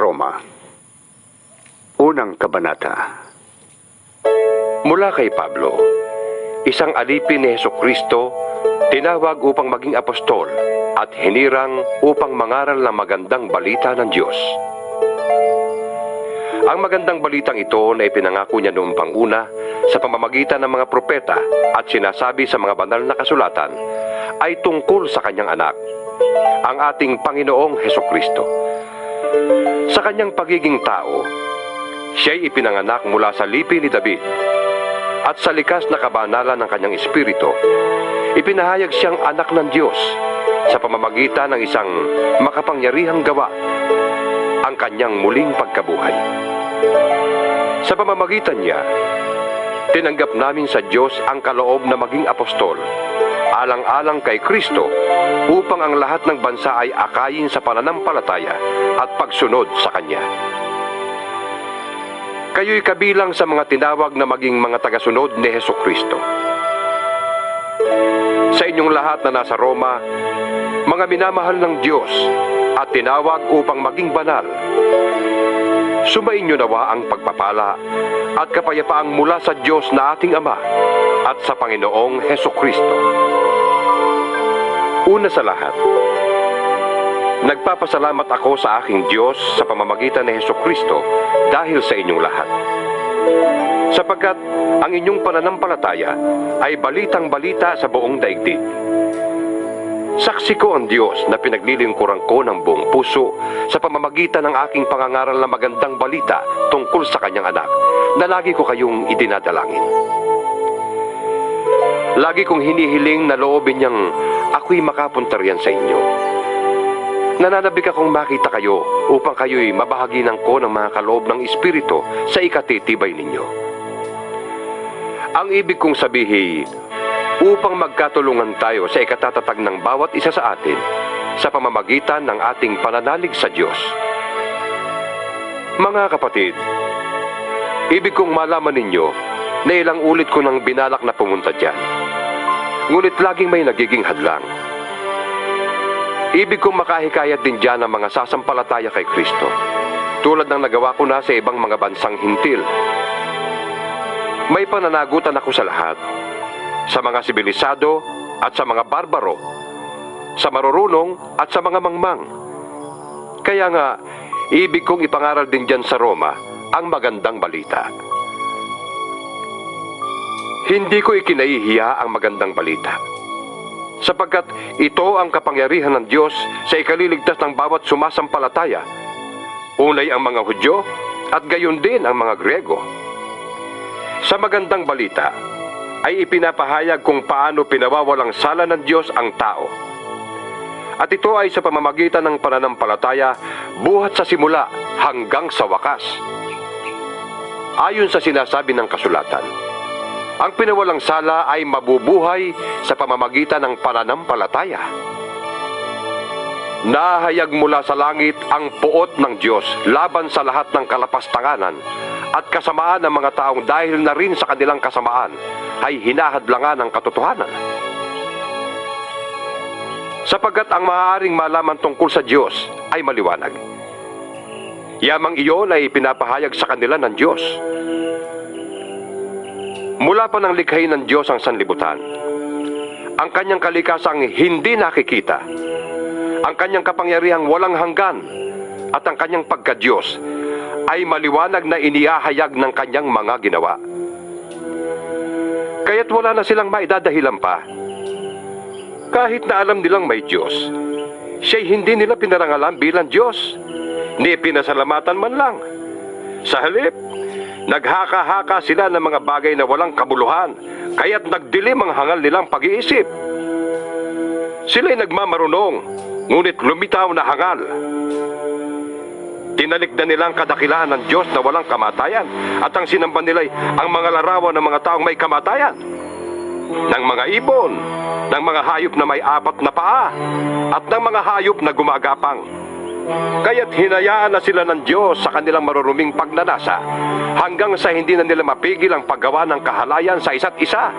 Roma. Unang kabanata. Mula kay Pablo, isang alipin ni Hesukristo, tinawag upang maging apostol at hinirang upang mangaral ng magandang balita ng Diyos. Ang magandang balitang ito na ipinangako niya noong panguna sa pamamagitan ng mga propeta at sinasabi sa mga banal na kasulatan ay tungkol sa kanyang anak, ang ating Panginoong Hesukristo. Sa kanyang pagiging tao, siya'y ipinanganak mula sa lipi ni David at sa likas na kabanalan ng kanyang espiritu, ipinahayag siyang anak ng Diyos sa pamamagitan ng isang makapangyarihang gawa, ang kanyang muling pagkabuhay. Sa pamamagitan niya, tinanggap namin sa Diyos ang kaloob na maging apostol, alang-alang kay Kristo, upang ang lahat ng bansa ay akayin sa pananampalataya at pagsunod sa Kanya. Kayo'y kabilang sa mga tinawag na maging mga tagasunod ni Hesukristo. Sa inyong lahat na nasa Roma, mga minamahal ng Diyos at tinawag upang maging banal, sumainyo nawa ang pagpapala at kapayapaang mula sa Diyos na ating Ama at sa Panginoong Hesukristo. Una sa lahat, nagpapasalamat ako sa aking Diyos sa pamamagitan ni Hesukristo dahil sa inyong lahat. Sapagkat ang inyong pananampalataya ay balitang-balita sa buong daigdig. Saksi ko ang Diyos na pinaglilingkuran ko ng buong puso sa pamamagitan ng aking pangangaral na magandang balita tungkol sa kanyang anak, na lagi ko kayong idinadalangin. Lagi kong hinihiling na loobin niyang ako'y makapunta riyan sa inyo. Nananabik akong makita kayo upang kayo'y mabahaginan ko ng mga kaloob ng Espiritu sa ikatitibay ninyo. Ang ibig kong sabihin, upang magkatulungan tayo sa ikatatatag ng bawat isa sa atin sa pamamagitan ng ating pananalig sa Diyos. Mga kapatid, ibig kong malaman ninyo na ilang ulit ko nang binalak na pumunta dyan, ngunit laging may nagiging hadlang. Ibig kong makahikayat din dyan ang mga sasampalataya kay Kristo, tulad ng nagawa ko na sa ibang mga bansang hintil. May pananagutan ako sa lahat, sa mga sibilisado at sa mga barbaro, sa marurunong at sa mga mangmang. Kaya nga, ibig kong ipangaral din dyan sa Roma ang magandang balita. Hindi ko ikinahihiya ang magandang balita, sapagkat ito ang kapangyarihan ng Diyos sa ikaliligtas ng bawat sumasampalataya, unay ang mga Hudyo at gayon din ang mga Griego. Sa magandang balita ay ipinapahayag kung paano pinawawalang sala ng Diyos ang tao. At ito ay sa pamamagitan ng pananampalataya buhat sa simula hanggang sa wakas. Ayon sa sinasabi ng kasulatan, ang pinawalang sala ay mabubuhay sa pamamagitan ng pananampalataya. Nahayag mula sa langit ang puot ng Diyos laban sa lahat ng kalapastanganan at kasamaan ng mga taong dahil na rin sa kanilang kasamaan ay hinahadlangan ng katotohanan. Sapagkat ang maaaring malaman tungkol sa Diyos ay maliwanag. Yamang iyon ay pinapahayag sa kanila ng Diyos. Mula pa ng likhain ng Diyos ang sanlibutan, ang kanyang kalikasang hindi nakikita, ang kanyang kapangyarihang walang hanggan, at ang kanyang pagka-Diyos ay maliwanag na inihahayag ng kanyang mga ginawa. Kaya't wala na silang maidadahilan pa. Kahit na alam nilang may Diyos, siya'y hindi nila pinarangalan bilang Diyos, ni pinasalamatan man lang. Sa halip, naghaka-haka sila ng mga bagay na walang kabuluhan, kaya't nagdilim ang hangal nilang pag-iisip. Sila'y nagmamarunong, ngunit lumitaw na hangal. Tinalikdan nilang kadakilaan ng Diyos na walang kamatayan, at ang sinamba nila'y ang mga larawan ng mga taong may kamatayan, ng mga ibon, ng mga hayop na may 4 na paa, at ng mga hayop na gumagapang. Kaya't hinayaan na sila ng Diyos sa kanilang maruruming pagnanasa, hanggang sa hindi na nila mapigil ang paggawa ng kahalayan sa isa't isa.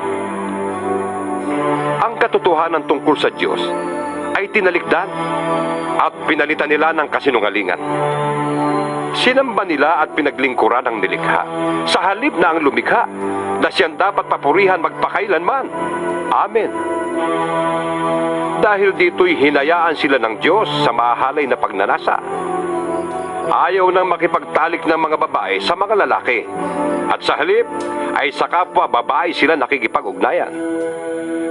Ang katotohanan tungkol sa Diyos ay tinalikdan at pinalitan nila ng kasinungalingan. Sinamba nila at pinaglingkuran ang nilikha, sa halip na ang lumikha, na siyang dapat papurihan magpakailanman. Amen. Dahil dito'y hinayaan sila ng Diyos sa mahalay na pagnanasa. Ayaw nang makipagtalik ng mga babae sa mga lalaki, at sa halip ay sa kapwa babae sila nakikipag-ugnayan.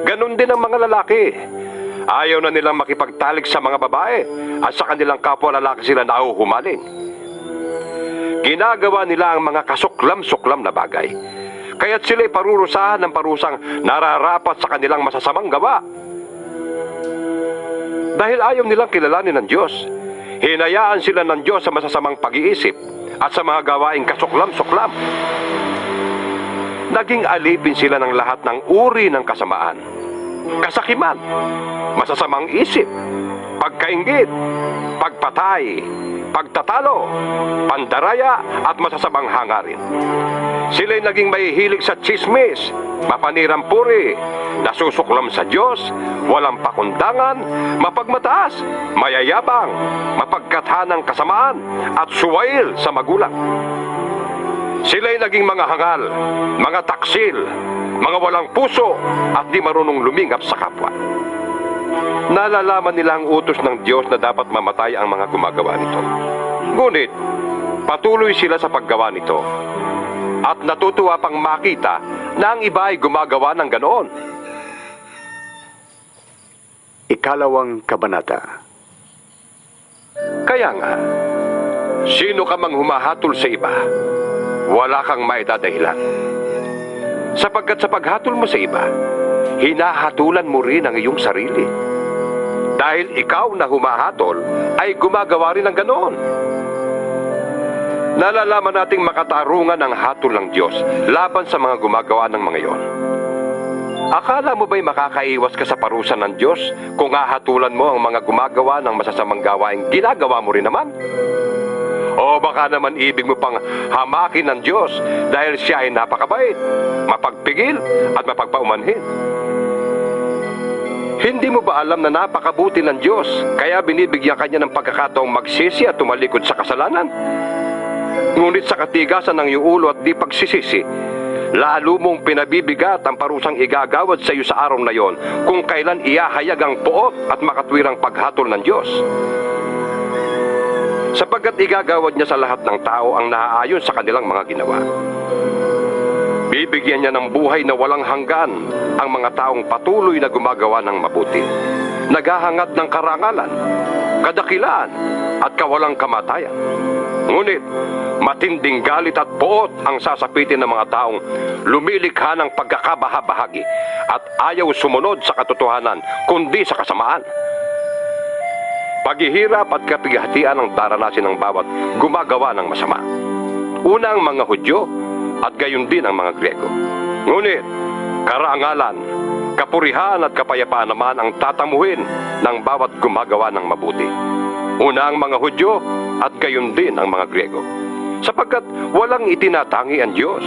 Ganon din ang mga lalaki. Ayaw na nilang makipagtalik sa mga babae, at sa kanilang kapwa lalaki sila nahuhumaling. Ginagawa nila ang mga kasuklam-suklam na bagay, kaya't sila'y parurusahan ng parusang nararapat sa kanilang masasamang gawa. Dahil ayaw nilang kilalanin ng Diyos, hinayaan sila ng Diyos sa masasamang pag-iisip at sa mga gawaing kasuklam-suklam. Naging alipin sila ng lahat ng uri ng kasamaan, kasakiman, masasamang isip, pagkainggit, pagpatay, pagtatalo, pandaraya at masasamang hangarin. Sila'y naging mahihilig sa tsismis, mapanirampuri, nasusuklam sa Diyos, walang pakundangan, mapagmataas, mayayabang, mapagkathanang kasamaan, at suwail sa magulang. Sila'y naging mga hangal, mga taksil, mga walang puso, at di marunong lumingap sa kapwa. Nalalaman nila ang utos ng Diyos na dapat mamatay ang mga gumagawa nito. Ngunit, patuloy sila sa paggawa nito, at natutuwa pang makita na ang iba ay gumagawa ng ganoon. Ikalawang kabanata. Kaya nga, sino ka mang humahatol sa iba, wala kang maidadahilan. Sapagkat sa paghatol mo sa iba, hinahatulan mo rin ang iyong sarili. Dahil ikaw na humahatol ay gumagawa rin ng ganoon. Nalalaman nating makatarungan ang hatol ng Diyos laban sa mga gumagawa ng mga iyon. Akala mo ba'y makakaiwas ka sa parusa ng Diyos kung hahatulan mo ang mga gumagawa ng masasamang gawaing ginagawa mo rin naman? O baka naman ibig mo pang hamakin ng Diyos dahil siya ay napakabait, mapagpigil at mapagpaumanhin? Hindi mo ba alam na napakabuti ng Diyos kaya binibigyan kanya ng pagkakataong magsisi at tumalikod sa kasalanan? Ngunit sa katigasan ng iyong ulo at di pagsisisi, lalo mong pinabibigat ang parusang igagawad sa iyo sa araw na yon kung kailan iyahayag ang puot at makatwirang paghatol ng Diyos. Sapagkat igagawad niya sa lahat ng tao ang naaayon sa kanilang mga ginawa. Bibigyan niya ng buhay na walang hanggan ang mga taong patuloy na gumagawa ng mabuti, naghahangad ng karangalan, kadakilaan at kawalang kamatayan. Ngunit matinding galit at puot ang sasapitin ng mga taong lumilikha ng pagkakabahabahagi at ayaw sumunod sa katotohanan kundi sa kasamaan. Paghihirap at kapighatian ang daranasin ng bawat gumagawa ng masama. Una ang mga Hudyo at gayon din ang mga Grego. Ngunit karangalan, kapurihan at kapayapaan naman ang tatamuhin ng bawat gumagawa ng mabuti. Una ang mga Hudyo at gayon din ang mga Grego, sapagkat walang itinatangi ang Diyos.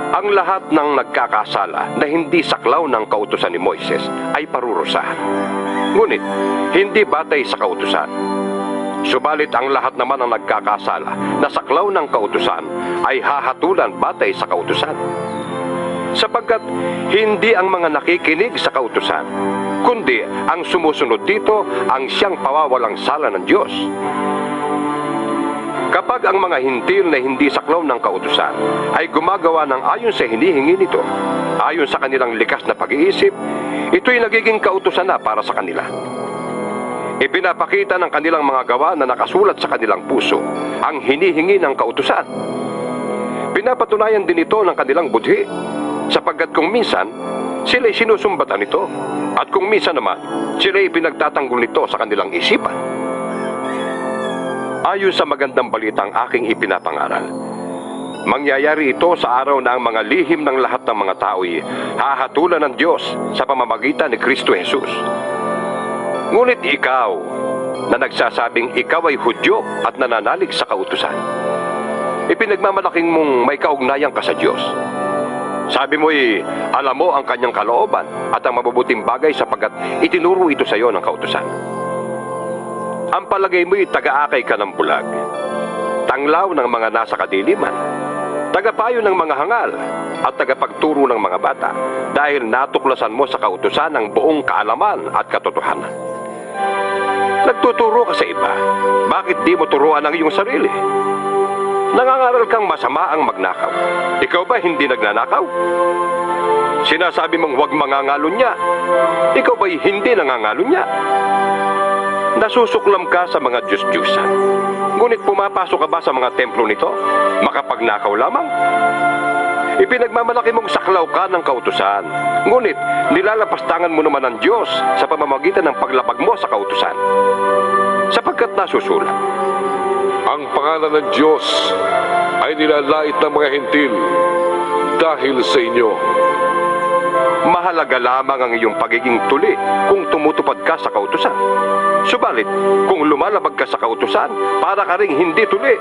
Ang lahat ng nagkakasala na hindi saklaw ng kautusan ni Moises ay parurusahan. Ngunit hindi batay sa kautusan. Subalit ang lahat naman ng nagkakasala na saklaw ng kautusan ay hahatulan batay sa kautusan. Sapagkat hindi ang mga nakikinig sa kautusan, kundi ang sumusunod dito ang siyang pawawalang sala ng Diyos. Kapag ang mga hintil na hindi saklaw ng kautusan ay gumagawa ng ayon sa hinihingi nito, ayon sa kanilang likas na pag-iisip, ito'y nagiging kautusan na para sa kanila. Ipinapakita ng kanilang mga gawa na nakasulat sa kanilang puso ang hinihingi ng kautusan. Pinapatunayan din ito ng kanilang budhi, sapagkat kung minsan, sila'y sinusumbatan nito, at kung minsan naman, sila'y pinagtatanggol nito sa kanilang isipan. Ayon sa magandang balitang aking ipinapangaral, mangyayari ito sa araw na ang mga lihim ng lahat ng mga tao'y hahatulan ng Diyos sa pamamagitan ni Kristo Jesus. Ngunit ikaw, na nagsasabing ikaw ay Hudyo at nananalig sa kautusan, ipinagmamalaking mong may kaugnayan ka sa Diyos. Sabi mo'y alam mo ang kanyang kalooban at ang mabubuting bagay sapagkat itinuro ito sa iyo ng kautusan. Ang palagay mo'y taga-akay ka ng bulag, tanglaw ng mga nasa kadiliman, tagapayo ng mga hangal, at tagapagturo ng mga bata dahil natuklasan mo sa kautusan ang buong kaalaman at katotohanan. Nagtuturo ka sa iba, bakit di mo turuan ang iyong sarili? Nangangaral kang masama ang magnakaw. Ikaw ba hindi nagnanakaw? Sinasabi mong huwag mangangalunya. Ikaw ba'y hindi nangangalunya? Nasusuklam ka sa mga Diyos-Diyusan. Ngunit pumapasok ka ba sa mga templo nito? Makapagnakaw lamang? Ipinagmamalaki mong saklaw ka ng kautusan. Ngunit nilalapastangan mo naman ang Diyos sa pamamagitan ng paglabag mo sa kautusan. Sapagkat nasusulat, ang pangalan ng Diyos ay nilalait ng mga hentil dahil sa inyo. mahalaga lamang ang iyong pagiging tuli kung tumutupad ka sa kautusan. Subalit, kung lumalabag ka sa kautusan, para ka ring hindi tuli.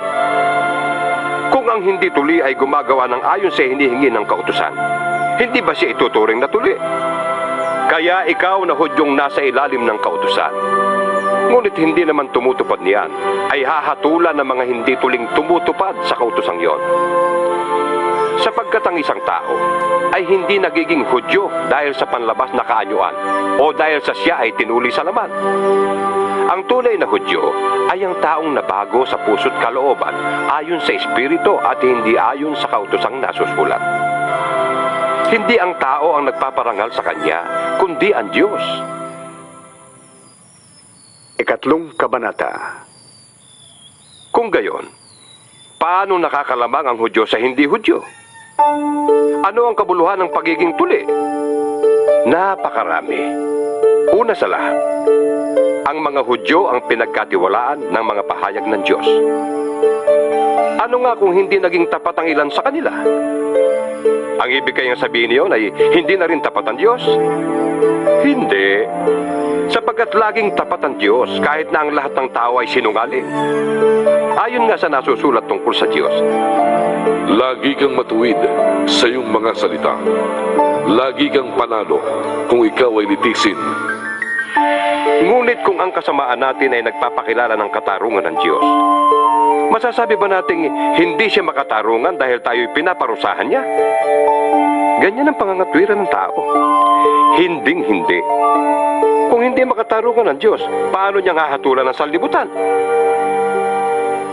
Kung ang hindi tuli ay gumagawa ng ayon sa hinihingi ng kautusan, hindi ba siya ituturing na tuli? Kaya ikaw na hudyong nasa ilalim ng kautusan, ngunit hindi naman tumutupad niyan, ay hahatulan ng mga hindi tuling tumutupad sa kautusang yon. Sapagkat ang isang tao ay hindi nagiging hudyo dahil sa panlabas na kaanyuan o dahil sa siya ay tinuli sa laman. Ang tunay na hudyo ay ang taong nabago sa puso't kalooban ayon sa espiritu at hindi ayon sa kautusang nasusulat. Hindi ang tao ang nagpaparangal sa kanya, kundi ang Diyos. Ikatlong kabanata. Kung gayon, paano nakakalamang ang hudyo sa hindi hudyo? Ano ang kabuluhan ng pagiging tuli? Napakarami. Una sa lahat, ang mga hudyo ang pinagkatiwalaan ng mga pahayag ng Diyos. Ano nga kung hindi naging tapat ang ilan sa kanila? Ang ibig kayang sabihin niyon ay hindi na rin tapat ang Diyos? Hindi. Sapagkat laging tapat ang Diyos kahit na ang lahat ng tao ay sinungaling. Ayon nga sa nasusulat tungkol sa Diyos, Lagi kang matuwid sa iyong mga salita. Lagi kang panalo kung ikaw ay litisin. ngunit kung ang kasamaan natin ay nagpapakilala ng katarungan ng Diyos, masasabi ba nating hindi siya makatarungan dahil tayo'y pinaparusahan niya? Ganyan ang pangangatwiran ng tao. Hinding-hindi. Kung hindi makatarungan ng Diyos, paano niyang hahatulan ng sanlibutan?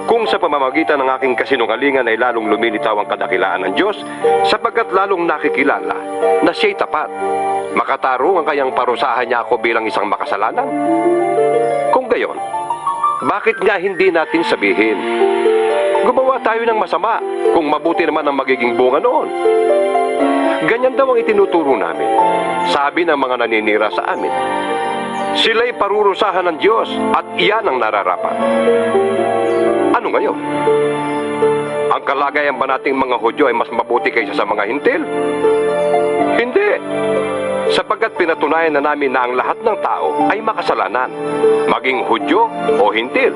Kung sa pamamagitan ng aking kasinungalingan ay lalong lumilitaw ang kadakilaan ng Diyos, sapagkat lalong nakikilala na siya'y tapat, makatarungan kayang parusahan niya ako bilang isang makasalanan? Kung gayon, bakit nga hindi natin sabihin, gumawa tayo ng masama kung mabuti naman ang magiging bunga noon? Ganyan daw ang itinuturo namin, sabi ng mga naninira sa amin. Sila'y parurusahan ng Diyos at iyan ang nararapat. Ano ngayon? Ang kalagayan ba nating mga Hudyo ay mas mabuti kaysa sa mga Hintil? Hindi. Sapagkat pinatunayan na namin na ang lahat ng tao ay makasalanan, maging Hudyo o Hintil.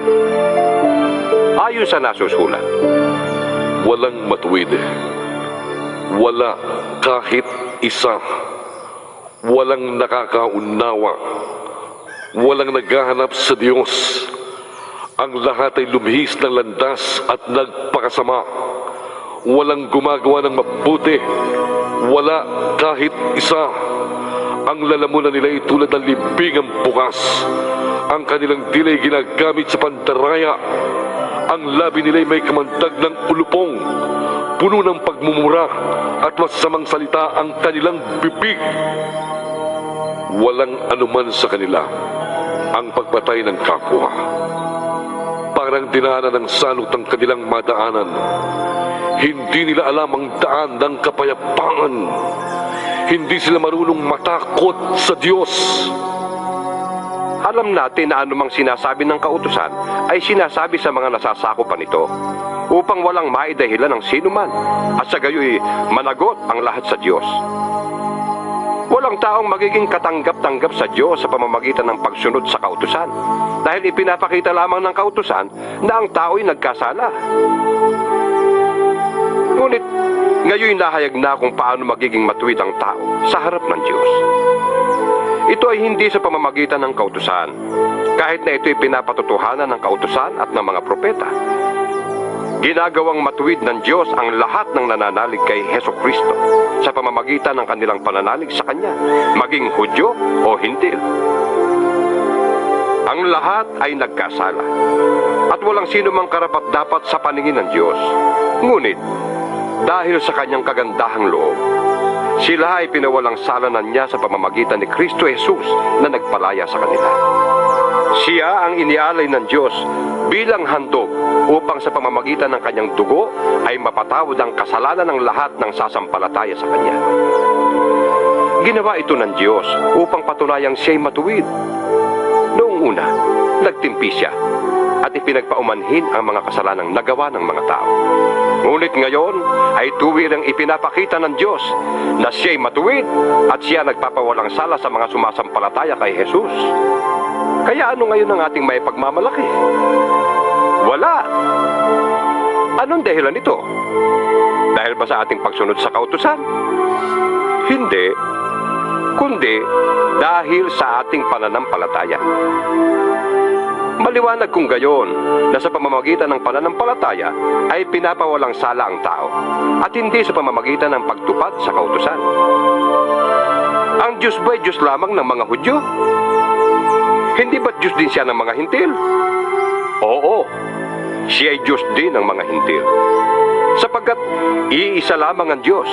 Ayon sa nasusulat, Walang matuwid. Wala kahit isa. Walang nakakaunawa. Walang naghahanap sa Diyos. Ang lahat ay lumihis ng landas at nagpakasama. Walang gumagawa ng mabuti. Wala kahit isa. Ang lalamunan nila ay tulad ng libingang bukas. Ang kanilang dila ay ginagamit sa pandaraya. Ang labi nila ay may kamandag ng ulupong. Puno ng pagmumura at masamang salita ang kanilang bibig. Walang anuman sa kanila ang pagpatay ng kapwa. Parang dinaanan ng salot ang kanilang madaanan. Hindi nila alam ang daan ng kapayapaan. Hindi sila marunong matakot sa Diyos. alam natin na anumang sinasabi ng kautusan ay sinasabi sa mga nasasakupan nito upang walang maidahilan ng sinuman at sa gayoy managot ang lahat sa Diyos. Walang taong magiging katanggap-tanggap sa Diyos sa pamamagitan ng pagsunod sa kautusan dahil ipinapakita lamang ng kautusan na ang tao'y nagkasala. Ngunit ngayon nahayag na kung paano magiging matuwid ang tao sa harap ng Diyos. Ito ay hindi sa pamamagitan ng kautusan, kahit na ito'y pinapatotohanan ng kautusan at ng mga propeta. Ginagawang matuwid ng Diyos ang lahat ng nananalig kay Heso Kristo sa pamamagitan ng kanilang pananalig sa Kanya, maging Hudyo o Hintil. Ang lahat ay nagkasala at walang sino mang karapat-dapat sa paningin ng Diyos. Ngunit, dahil sa Kanyang kagandahang loob, sila ay pinawalang salanan niya sa pamamagitan ni Kristo Jesus na nagpalaya sa kanila. Siya ang inialay ng Diyos bilang handog upang sa pamamagitan ng Kanyang dugo ay mapatawad ang kasalanan ng lahat ng sasampalataya sa Kanya. Ginawa ito ng Diyos upang patunayang siya'y matuwid. Noong una, nagtimpi siya at ipinagpaumanhin ang mga kasalanang nagawa ng mga tao. Ngunit ngayon ay tuwirang ipinapakita ng Diyos na siya'y matuwid at siya nagpapawalang sala sa mga sumasampalataya kay Jesus. Kaya ano ngayon ang ating may pagmamalaki? Wala. Anong dahilan nito? Dahil ba sa ating pagsunod sa kautusan? Hindi. Kundi dahil sa ating pananampalataya. Maliwanag kung gayon na sa pamamagitan ng pananampalataya ay pinapawalang sala ang tao at hindi sa pamamagitan ng pagtupad sa kautusan. Ang Diyos ba'y Diyos lamang ng mga Hudyo? Hindi ba't Diyos din siya ng mga Hintil? Oo, siya ay Diyos din ng mga Hintil. Sapagkat iisa lamang ang Diyos.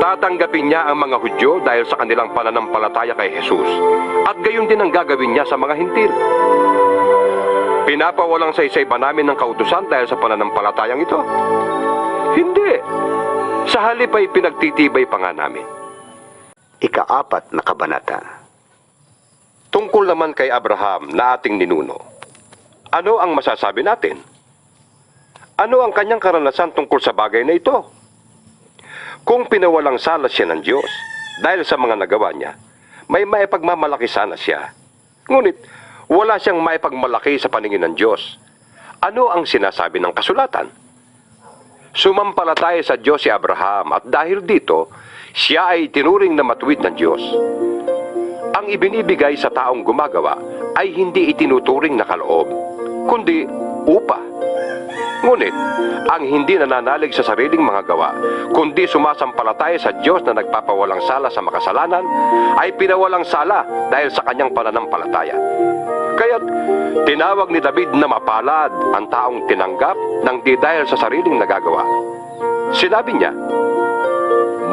Tatanggapin niya ang mga Hudyo dahil sa kanilang pananampalataya kay Jesus at gayon din ang gagawin niya sa mga Hintil. Pinapawalang saysay ba namin ng kautusan dahil sa pananampalatayang ito? Hindi. Sa halip ay pinagtitibay pa nga namin. Ika-4 na kabanata. Tungkol naman kay Abraham na ating ninuno, ano ang masasabi natin? Ano ang kanyang karanasan tungkol sa bagay na ito? Kung pinawalang sala siya ng Diyos dahil sa mga nagawa niya, may maipagmamalaki sana siya. Ngunit wala siyang maipagmalaki sa paningin ng Diyos. Ano ang sinasabi ng kasulatan? Sumampalataya sa Diyos si Abraham at dahil dito, siya ay tinuring na matuwid ng Diyos. Ang ibinibigay sa taong gumagawa ay hindi itinuturing na kaloob, kundi upa. Ngunit, ang hindi nananalig sa sariling mga gawa, kundi sumasampalataya sa Diyos na nagpapawalang sala sa makasalanan, ay pinawalang sala dahil sa kanyang pananampalataya. Kaya't tinawag ni David na mapalad ang taong tinanggap ng di dahil sa sariling nagagawa. Sinabi niya,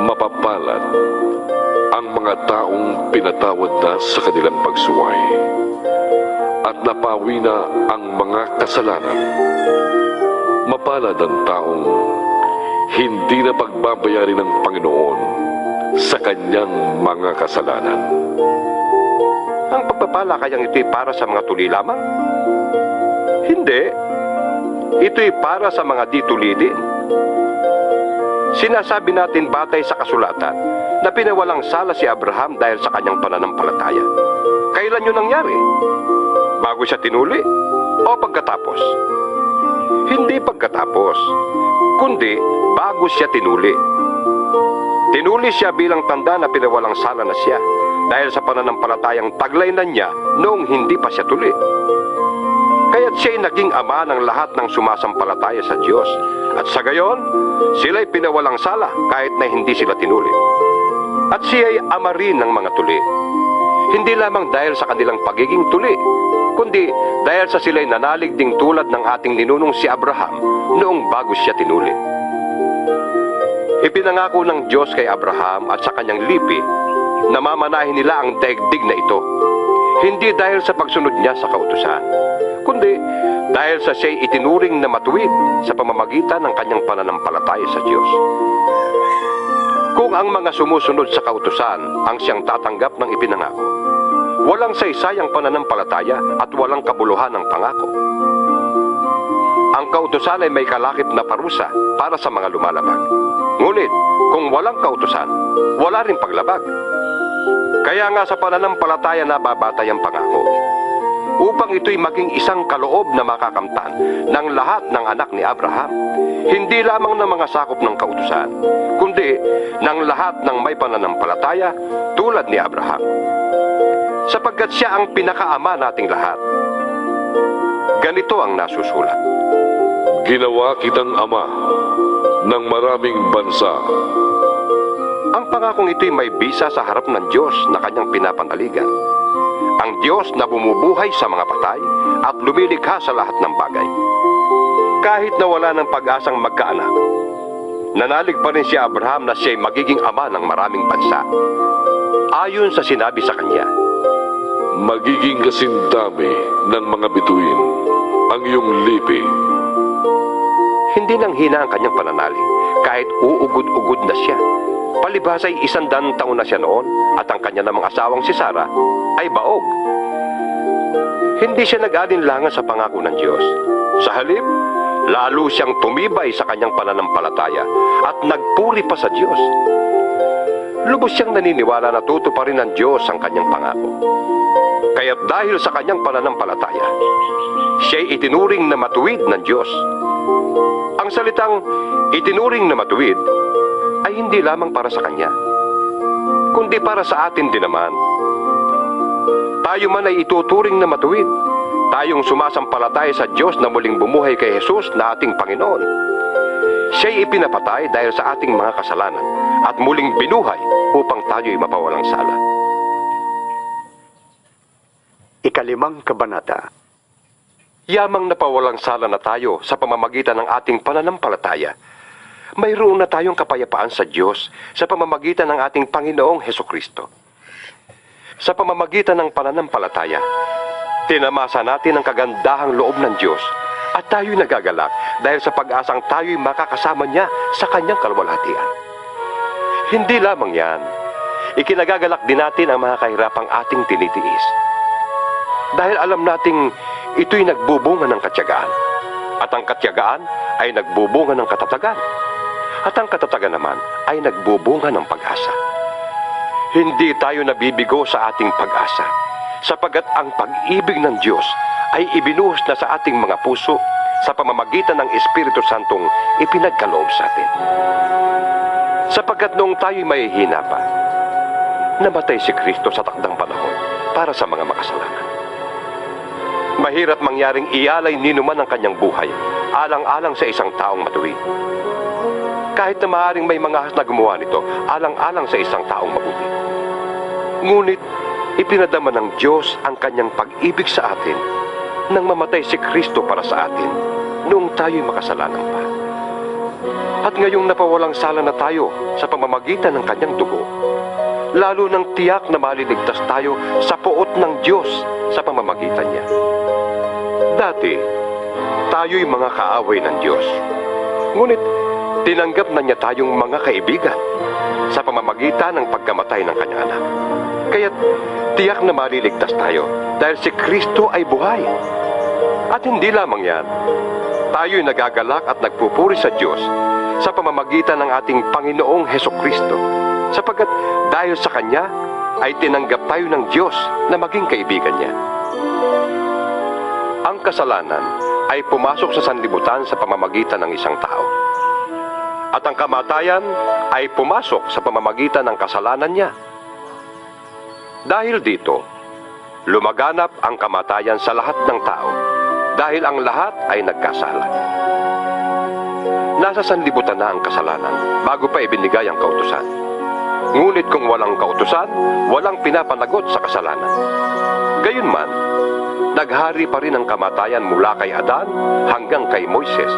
Mapapalad ang mga taong pinatawad na sa kanilang pagsuway at napawi na ang mga kasalanan. Mapalad ang taong hindi na pagbabayari ng Panginoon sa kanyang mga kasalanan. ang pagpapala kayang ito'y para sa mga tuli lamang? Hindi. Ito'y para sa mga di tuli din. Sinasabi natin batay sa kasulatan na pinawalang sala si Abraham dahil sa kanyang pananampalataya. Kailan yun nangyari? Bago siya tinuli o pagkatapos? Hindi pagkatapos, kundi bago siya tinuli. Tinuli siya bilang tanda na pinawalang sala na siya dahil sa pananampalatayang taglay na niya noong hindi pa siya tuli. Kaya't siya'y naging ama ng lahat ng sumasampalataya sa Diyos. At sa gayon, sila'y pinawalang sala kahit na hindi sila tinuli. At siya'y ama rin ng mga tuli. Hindi lamang dahil sa kanilang pagiging tuli, kundi dahil sa sila'y nanalig ding tulad ng ating ninunong si Abraham noong bago siya tinuli. Ipinangako ng Diyos kay Abraham at sa kanyang lipi na mamanahin nila ang daigdig na ito. Hindi dahil sa pagsunod niya sa kautusan, kundi dahil sa siya'y itinuring na matuwid sa pamamagitan ng kanyang pananampalataya sa Diyos. Kung ang mga sumusunod sa kautusan ang siyang tatanggap ng ipinangako, walang saysayang pananampalataya at walang kabuluhan ng pangako. Ang kautusan ay may kalakip na parusa para sa mga lumalabag. Ngunit, kung walang kautusan, wala rin paglabag. Kaya nga sa pananampalataya nababatay ang pangako, upang ito'y maging isang kaloob na makakamtan ng lahat ng anak ni Abraham, hindi lamang ng mga sakop ng kautusan, kundi ng lahat ng may pananampalataya tulad ni Abraham. sapagkat siya ang pinakaama nating lahat. Ganito ang nasusulat. Ginawa kitang ama ng maraming bansa. Ang pangakong ito'y may bisa sa harap ng Diyos na kanyang pinapanaligan. Ang Diyos na bumubuhay sa mga patay at lumilikha sa lahat ng bagay. Kahit na wala ng pag-asang magkaanak, nanalig pa rin si Abraham na siya'y magiging ama ng maraming bansa. Ayon sa sinabi sa kanya, Magiging kasindami ng mga bituin ang iyong lipi. hindi nang hina ang kanyang pananalig, kahit uugod-ugod na siya. Palibhas ay 100 taon na siya noon at ang kanya namang asawang si Sarah ay baog. Hindi siya nag-alinlangan sa pangako ng Diyos. Sa halip, lalo siyang tumibay sa kanyang pananampalataya at nagpuri pa sa Diyos. Lubos siyang naniniwala na tutuparin ng Diyos ang kanyang pangako. Kaya't dahil sa kanyang pananampalataya, siya'y itinuring na matuwid ng Diyos. Ang salitang itinuring na matuwid ay hindi lamang para sa kanya, kundi para sa atin din naman. Tayo man ay ituturing na matuwid, tayong sumasampalataya sa Diyos na muling bumuhay kay Jesus na ating Panginoon. Siya'y ipinapatay dahil sa ating mga kasalanan at muling binuhay upang tayo'y mapawalang sala. Ikalimang kabanata. Yamang napawalang sala na tayo sa pamamagitan ng ating pananampalataya, mayroon na tayong kapayapaan sa Diyos sa pamamagitan ng ating Panginoong Hesukristo. Sa pamamagitan ng pananampalataya, tinamasa natin ang kagandahang loob ng Diyos at tayo'y nagagalak dahil sa pag-asang tayo'y makakasama niya sa kanyang kalwalhatian. Hindi lamang yan, ikinagagalak din natin ang mga kahirapang ating tinitiis. Dahil alam nating ito'y nagbubunga ng katyagaan, at ang katyagaan ay nagbubunga ng katatagan, at ang katatagan naman ay nagbubunga ng pag-asa. Hindi tayo nabibigo sa ating pag-asa, sapagkat ang pag-ibig ng Diyos ay ibinuhos na sa ating mga puso sa pamamagitan ng Espiritu Santong ipinagkaloob sa atin. Sapagkat noong tayo'y mahihina pa, namatay si Kristo sa takdang panahon para sa mga makasalanan. Mahirap mangyaring ialay ninuman ang kanyang buhay, alang-alang sa isang taong matuwid. Kahit na maaaring may mga ahas na gumawa nito, alang-alang sa isang taong mabuti. Ngunit, ipinadama ng Diyos ang kanyang pag-ibig sa atin nang mamatay si Kristo para sa atin noong tayo'y makasalanan pa. At ngayong napawalang sala na tayo sa pamamagitan ng kanyang dugo, lalo nang tiyak na maliligtas tayo sa poot ng Diyos sa pamamagitan niya. Dati, tayo'y mga kaaway ng Diyos. Ngunit, tinanggap na niya tayong mga kaibigan sa pamamagitan ng pagkamatay ng kanyang anak. Kaya't tiyak na maliligtas tayo dahil si Kristo ay buhay. At hindi lamang yan, tayo'y nagagalak at nagpupuri sa Diyos sa pamamagitan ng ating Panginoong Hesukristo, sapagkat dahil sa Kanya ay tinanggap tayo ng Diyos na maging kaibigan niya. Ang kasalanan ay pumasok sa sanlibutan sa pamamagitan ng isang tao. At ang kamatayan ay pumasok sa pamamagitan ng kasalanan niya. Dahil dito, lumaganap ang kamatayan sa lahat ng tao dahil ang lahat ay nagkasala. Nasa sanlibutan na ang kasalanan bago pa ibinigay ang kautusan. Ngunit kung walang kautusan, walang pinapanagot sa kasalanan. Gayunman, naghari pa rin ang kamatayan mula kay Adan hanggang kay Moises,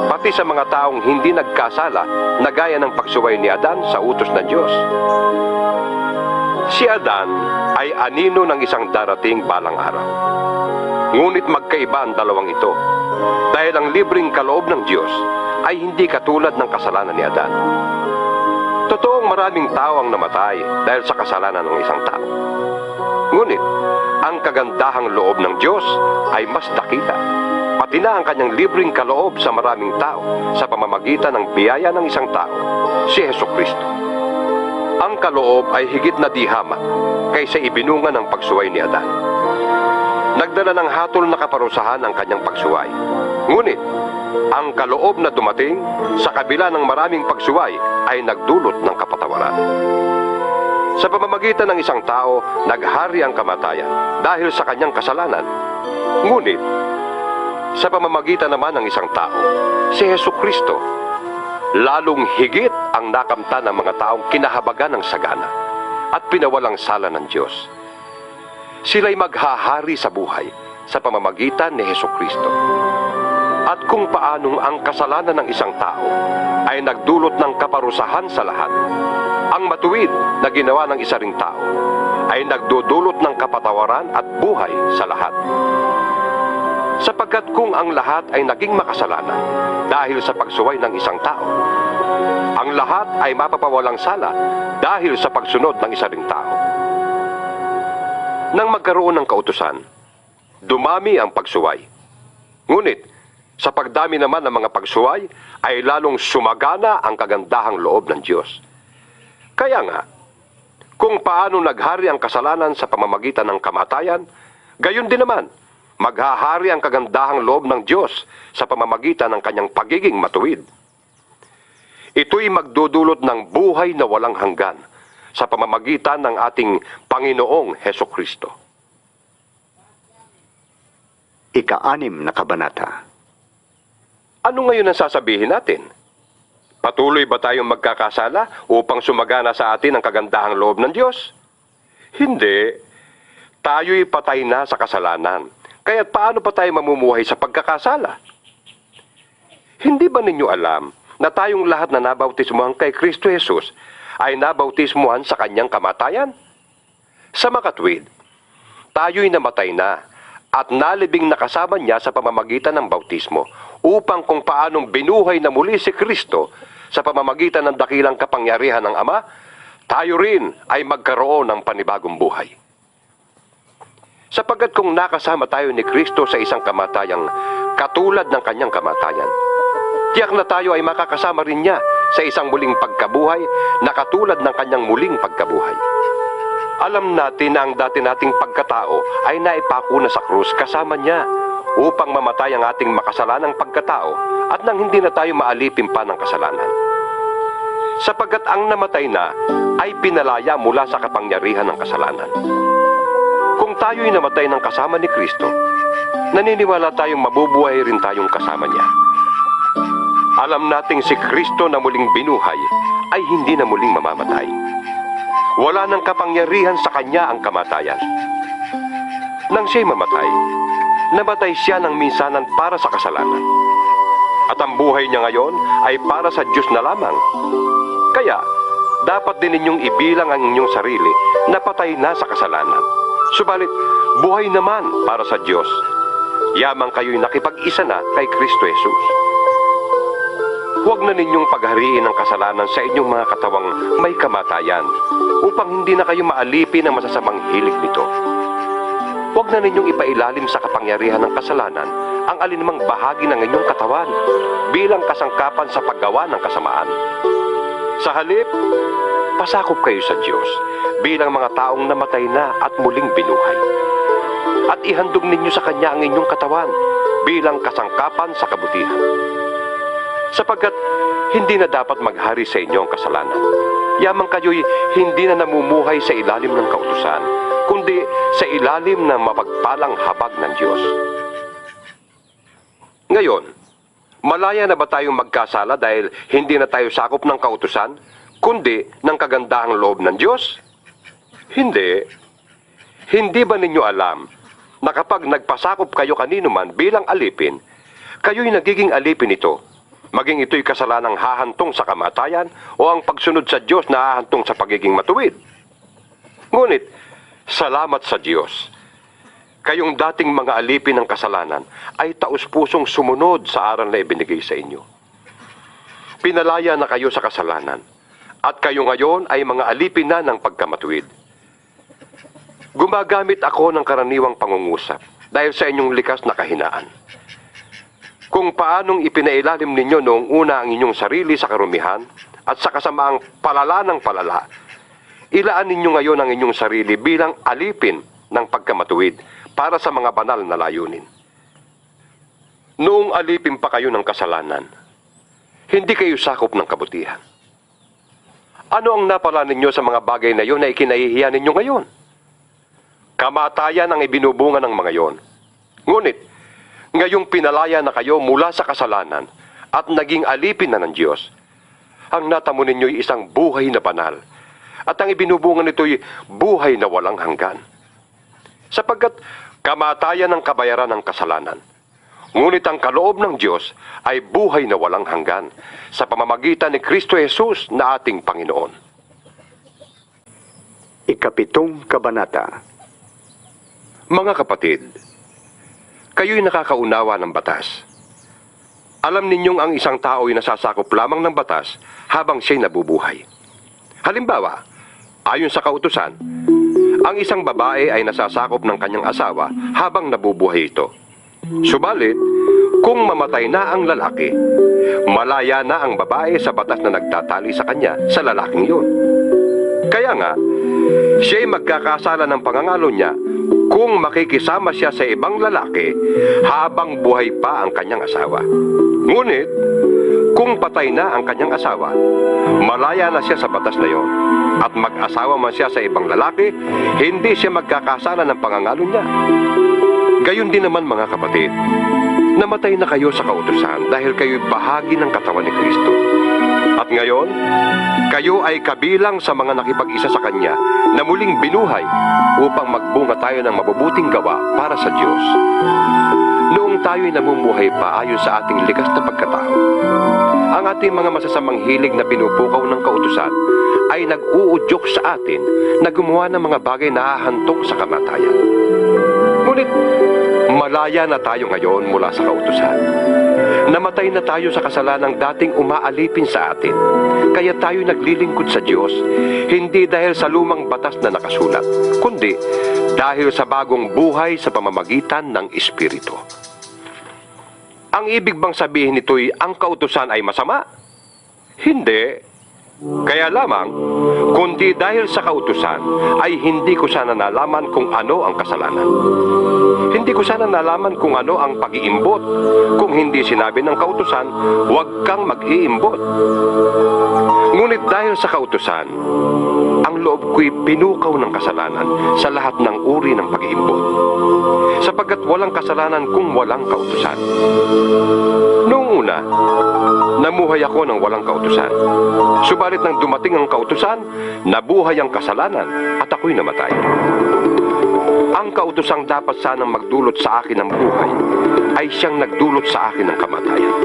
pati sa mga taong hindi nagkasala na gaya ng pagsuway ni Adan sa utos ng Diyos. Si Adan ay anino ng isang darating balang araw. Ngunit magkaiba ang dalawang ito, dahil ang libreng kaloob ng Diyos ay hindi katulad ng kasalanan ni Adan. Totoong maraming tao ang namatay dahil sa kasalanan ng isang tao. Ngunit, ang kagandahang loob ng Diyos ay mas dakila, pati na ang kanyang libreng kaloob sa maraming tao sa pamamagitan ng biyaya ng isang tao, si Hesukristo. Ang kaloob ay higit na di hamak kaysa ibinunga ng pagsuway ni Adan. Nagdala ng hatol na kaparusahan ang kanyang pagsuway. Ngunit, ang kaloob na dumating sa kabila ng maraming pagsuway ay nagdulot ng kapatawaran. Sa pamamagitan ng isang tao, naghari ang kamatayan dahil sa kanyang kasalanan. Ngunit, sa pamamagitan naman ng isang tao, si Hesukristo, lalong higit ang nakamtan ng mga taong kinahabagan ng sagana at pinawalang sala ng Diyos. Sila'y maghahari sa buhay sa pamamagitan ni Hesukristo. At kung paanong ang kasalanan ng isang tao ay nagdulot ng kaparusahan sa lahat, ang matuwid na ginawa ng isa ring tao ay nagdudulot ng kapatawaran at buhay sa lahat. Sapagkat kung ang lahat ay naging makasalanan dahil sa pagsuway ng isang tao, ang lahat ay mapapawalang sala dahil sa pagsunod ng isa ring tao. Nang magkaroon ng kautusan, dumami ang pagsuway. Ngunit, sa pagdami naman ng mga pagsuway, ay lalong sumagana ang kagandahang loob ng Diyos. Kaya nga, kung paano naghari ang kasalanan sa pamamagitan ng kamatayan, gayon din naman, maghahari ang kagandahang loob ng Diyos sa pamamagitan ng kanyang pagiging matuwid. Ito'y magdudulot ng buhay na walang hanggan sa pamamagitan ng ating Panginoong Hesukristo. Ika-6 na kabanata. Ano ngayon ang sasabihin natin? Patuloy ba tayong magkakasala upang sumagana sa atin ang kagandahang loob ng Diyos? Hindi. Tayo'y patay na sa kasalanan. Kaya't paano pa tayo mamumuhay sa pagkakasala? Hindi ba ninyo alam na tayong lahat na nabautismuhan kay Kristo Jesus ay nabautismuhan sa kanyang kamatayan? Sa makatwid, tayo'y namatay na at nalibing nakasama niya sa pamamagitan ng bautismo upang kung paanong binuhay na muli si Kristo sa pamamagitan ng dakilang kapangyarihan ng Ama, tayo rin ay magkaroon ng panibagong buhay. Sapagkat kung nakasama tayo ni Kristo sa isang kamatayang katulad ng kanyang kamatayan, tiyak na tayo ay makakasama rin niya sa isang muling pagkabuhay na katulad ng kanyang muling pagkabuhay. Alam natin na ang dati nating pagkatao ay naipako na sa krus kasama niya upang mamatay ang ating makasalanang pagkatao at nang hindi na tayo maalipin pa ng kasalanan. Sapagkat ang namatay na ay pinalaya mula sa kapangyarihan ng kasalanan. Kung tayo'y namatay ng kasama ni Kristo, naniniwala tayong mabubuhay rin tayong kasama niya. Alam nating si Kristo na muling binuhay ay hindi na muling mamamatay. Wala nang kapangyarihan sa kanya ang kamatayan. Nang siya'y mamatay, namatay siya ng minsanan para sa kasalanan. At ang buhay niya ngayon ay para sa Diyos na lamang. Kaya, dapat din ninyong ibilang ang inyong sarili na patay na sa kasalanan. Subalit, buhay naman para sa Diyos. Yamang kayo'y nakipag-isa na kay Kristo Jesus. Huwag na ninyong paghariin ang kasalanan sa inyong mga katawang may kamatayan upang hindi na kayo maalipin ng masasamang hilig nito. Huwag na ninyong ipailalim sa kapangyarihan ng kasalanan ang alinmang bahagi ng inyong katawan bilang kasangkapan sa paggawa ng kasamaan. Sa halip, pasakop kayo sa Diyos bilang mga taong namatay na at muling binuhay. At ihandog ninyo sa Kanya ang inyong katawan bilang kasangkapan sa kabutihan. Sapagkat hindi na dapat maghari sa inyo ang kasalanan. Yamang kayo'y hindi na namumuhay sa ilalim ng kautusan, kundi sa ilalim ng mapagpalang habag ng Diyos. Ngayon, malaya na ba tayong magkasala dahil hindi na tayo sakop ng kautusan, kundi ng kagandahang loob ng Diyos? Hindi. Hindi ba ninyo alam na kapag nagpasakop kayo kanino man bilang alipin, kayo'y nagiging alipin ito, maging ito'y kasalanang hahantong sa kamatayan o ang pagsunod sa Diyos na hahantong sa pagiging matuwid? Ngunit, salamat sa Diyos. Kayong dating mga alipin ng kasalanan ay taus-pusong sumunod sa aral na ibinigay sa inyo. Pinalaya na kayo sa kasalanan at kayo ngayon ay mga alipin na ng pagkamatuwid. Gumagamit ako ng karaniwang pangungusap dahil sa inyong likas na kahinaan. Kung paanong ipinailalim ninyo noong una ang inyong sarili sa karumihan at sa kasamaang palala ng palala, ilaan ninyo ngayon ang inyong sarili bilang alipin ng pagkamatuwid para sa mga banal na layunin. Noong alipin pa kayo ng kasalanan, hindi kayo sakop ng kabutihan. Ano ang napala ninyo sa mga bagay na iyon na ikinahihiya ninyo ngayon? Kamatayan ang ibinubunga ng mga iyon. Ngunit, ngayong pinalaya na kayo mula sa kasalanan at naging alipin na ng Diyos, ang natamo ninyo'y isang buhay na banal at ang ibinubunga nito'y buhay na walang hanggan. Sapagkat kamatayan ang kabayaran ng kasalanan. Ngunit ang kaloob ng Diyos ay buhay na walang hanggan sa pamamagitan ni Kristo Jesus na ating Panginoon. Ikapitong kabanata. Mga kapatid, kayo'y nakakaunawa ng batas. Alam ninyong ang isang tao ay nasasakop lamang ng batas habang siya'y nabubuhay. Halimbawa, ayon sa kautusan, ang isang babae ay nasasakop ng kanyang asawa habang nabubuhay ito. Subalit, kung mamatay na ang lalaki, malaya na ang babae sa batas na nagtatali sa kanya sa lalaking yun. Kaya nga, siya'y magkakasala ng pangangalo niya kung makikisama siya sa ibang lalaki habang buhay pa ang kanyang asawa. Ngunit, kung patay na ang kanyang asawa, malaya na siya sa batas na yon. At mag-asawa man siya sa ibang lalaki, hindi siya magkakasala ng pangangalo niya. Gayon din naman mga kapatid, namatay na kayo sa kautusan dahil kayo'y bahagi ng katawan ni Kristo. At ngayon, kayo ay kabilang sa mga nakipag-isa sa Kanya na muling binuhay upang magbunga tayo ng mabubuting gawa para sa Diyos. Noong tayo'y namumuhay pa ayon sa ating likas na pagkatao, ang ating mga masasamang hilig na pinupukaw ng kautusan ay nag-uudyok sa atin na gumawa ng mga bagay na hahantong sa kamatayan. Ngunit, malaya na tayo ngayon mula sa kautusan. Namatay na tayo sa kasalanang dating umaalipin sa atin. Kaya tayo naglilingkod sa Diyos, hindi dahil sa lumang batas na nakasulat, kundi dahil sa bagong buhay sa pamamagitan ng Espiritu. Ang ibig bang sabihin nito'y ang kautusan ay masama? Hindi. Kaya lamang, kundi dahil sa kautusan, ay hindi ko sana nalaman kung ano ang kasalanan. Hindi ko sana nalaman kung ano ang pag-iimbot. Kung hindi sinabi ng kautusan, huwag kang mag-iimbot. Ngunit dahil sa kautusan, ang loob ko'y pinukaw ng kasalanan sa lahat ng uri ng pag-iimbot. Sapagkat walang kasalanan kung walang kautusan. Noong una, namuhay ako ng walang kautusan. Subalit nang dumating ang kautusan, nabuhay ang kasalanan at ako'y namatay. Ang kautusang dapat sanang magdulot sa akin ng buhay ay siyang nagdulot sa akin ng kamatayan.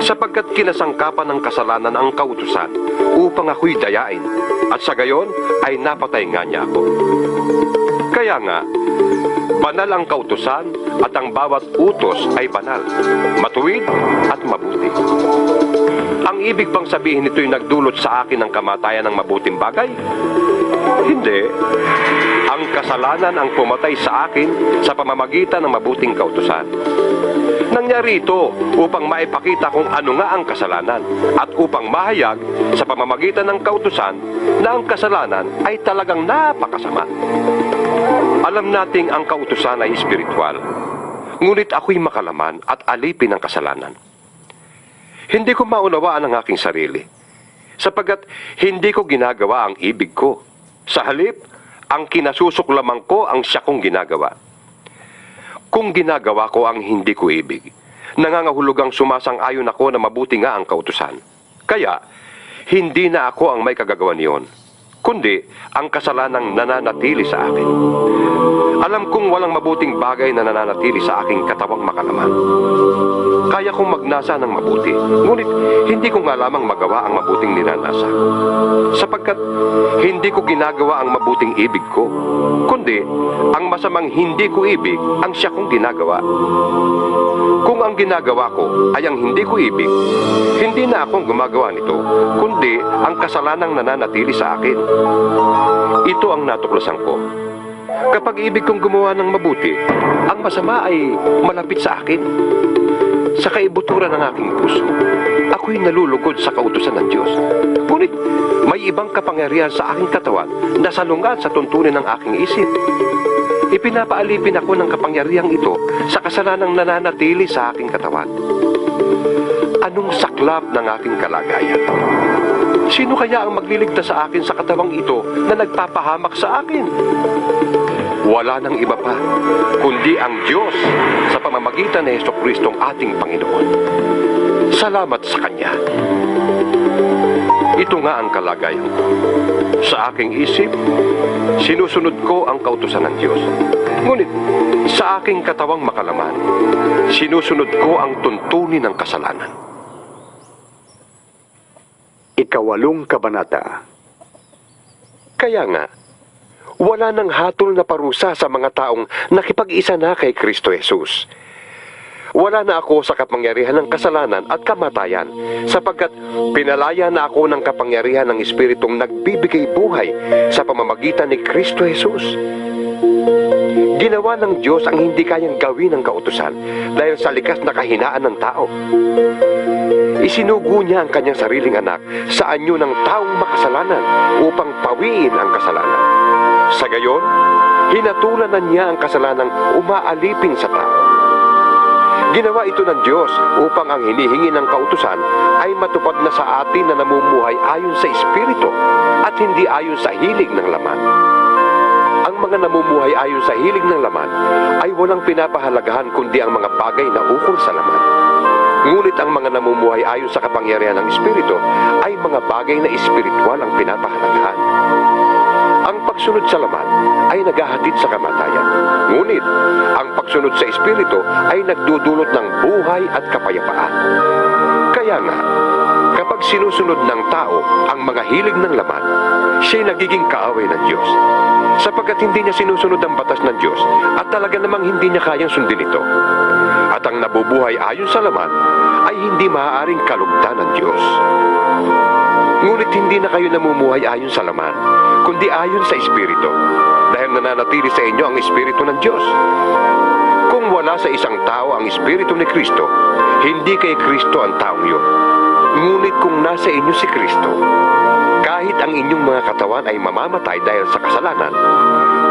Sapagkat kinasangkapan ng kasalanan ang kautusan upang ako'y dayain at sa gayon ay napatay nga niya ako. Kaya nga, banal ang kautusan at ang bawat utos ay banal, matuwid at mabuti. Ang ibig bang sabihin nito'y nagdulot sa akin ng kamatayan ng mabuting bagay? Hindi. Ang kasalanan ang pumatay sa akin sa pamamagitan ng mabuting kautusan. Nangyari ito upang maipakita kung ano nga ang kasalanan at upang mahayag sa pamamagitan ng kautusan na ang kasalanan ay talagang napakasama. Alam nating ang kautusan ay espiritual, ngunit ako'y makalaman at alipin ng kasalanan. Hindi ko maunawaan ang aking sarili, sapagkat hindi ko ginagawa ang ibig ko. Sa halip, ang kinasusuklaman ko ang siya kong ginagawa. Kung ginagawa ko ang hindi ko ibig, nangangahulugang sumasang-ayon ako na mabuti nga ang kautusan. Kaya, hindi na ako ang may kagagawa niyon, kundi ang kasalanang nananatili sa akin. Alam kong walang mabuting bagay na nananatili sa aking katawang makalaman. Kaya kong magnasa ng mabuti, ngunit hindi ko nga lamang magawa ang mabuting ninanasa. Sapagkat hindi ko ginagawa ang mabuting ibig ko, kundi ang masamang hindi ko ibig ang siya kong ginagawa. Kung ang ginagawa ko ay ang hindi ko ibig, hindi na akong gumagawa nito, kundi ang kasalanang nananatili sa akin. Ito ang natuklasan ko. Kapag ibig kong gumawa ng mabuti, ang masama ay malapit sa akin. Sa kaibuturan ng aking puso, ako'y nalulugod sa kautusan ng Diyos. Ngunit may ibang kapangyarihan sa aking katawan na salungat sa tuntunin ng aking isip. Ipinapaalipin ako ng kapangyarihang ito sa kasalanang nananatili sa aking katawan. Anong saklap ng aking kalagayan? Sino kaya ang magliligtas sa akin sa katawang ito na nagpapahamak sa akin? Wala nang iba pa, kundi ang Diyos sa pamamagitan ni Jesucristong ating Panginoon. Salamat sa Kanya. Ito nga ang kalagayan ko. Sa aking isip, sinusunod ko ang kautusan ng Diyos. Ngunit, sa aking katawang makalaman, sinusunod ko ang tuntunin ng kasalanan. Ikawalong kabanata. Kaya nga, wala nang hatol na parusa sa mga taong nakipag-isa na kay Kristo Jesus. Wala na ako sa kapangyarihan ng kasalanan at kamatayan, sapagkat pinalaya na ako ng kapangyarihan ng Espiritong nagbibigay buhay sa pamamagitan ni Kristo Jesus. Ginawa ng Diyos ang hindi kayang gawin ng kautusan dahil sa likas na kahinaan ng tao. Isinugo niya ang kanyang sariling anak sa anyo ng taong makasalanan upang pawiin ang kasalanan. Sa gayon, hinatulan na niya ang kasalanang umaalipin sa tao. Ginawa ito ng Diyos upang ang hinihingi ng kautusan ay matupad na sa atin na namumuhay ayon sa Espiritu at hindi ayon sa hilig ng laman. Ang mga namumuhay ayon sa hilig ng laman ay walang pinapahalagahan kundi ang mga bagay na ukol sa laman. Ngunit ang mga namumuhay ayon sa kapangyarihan ng Espiritu ay mga bagay na espiritual ang pinapahalagahan. Ang pagsunod sa laman ay naghahatid sa kamatayan. Ngunit, ang pagsunod sa Espiritu ay nagdudulot ng buhay at kapayapaan. Kaya nga, kapag sinusunod ng tao ang mga hilig ng laman, siya'y nagiging kaaway ng Diyos. Sapagkat hindi niya sinusunod ang batas ng Diyos at talaga namang hindi niya kayang sundin ito. At ang nabubuhay ayon sa laman ay hindi maaaring kalugdan ng Diyos. Ngunit hindi na kayo namumuhay ayon sa laman, kundi ayon sa Espiritu, dahil nananatili sa inyo ang Espiritu ng Diyos. Kung wala sa isang tao ang Espiritu ni Kristo, hindi kay Kristo ang taong yun. Ngunit kung nasa inyo si Kristo, kahit ang inyong mga katawan ay mamamatay dahil sa kasalanan,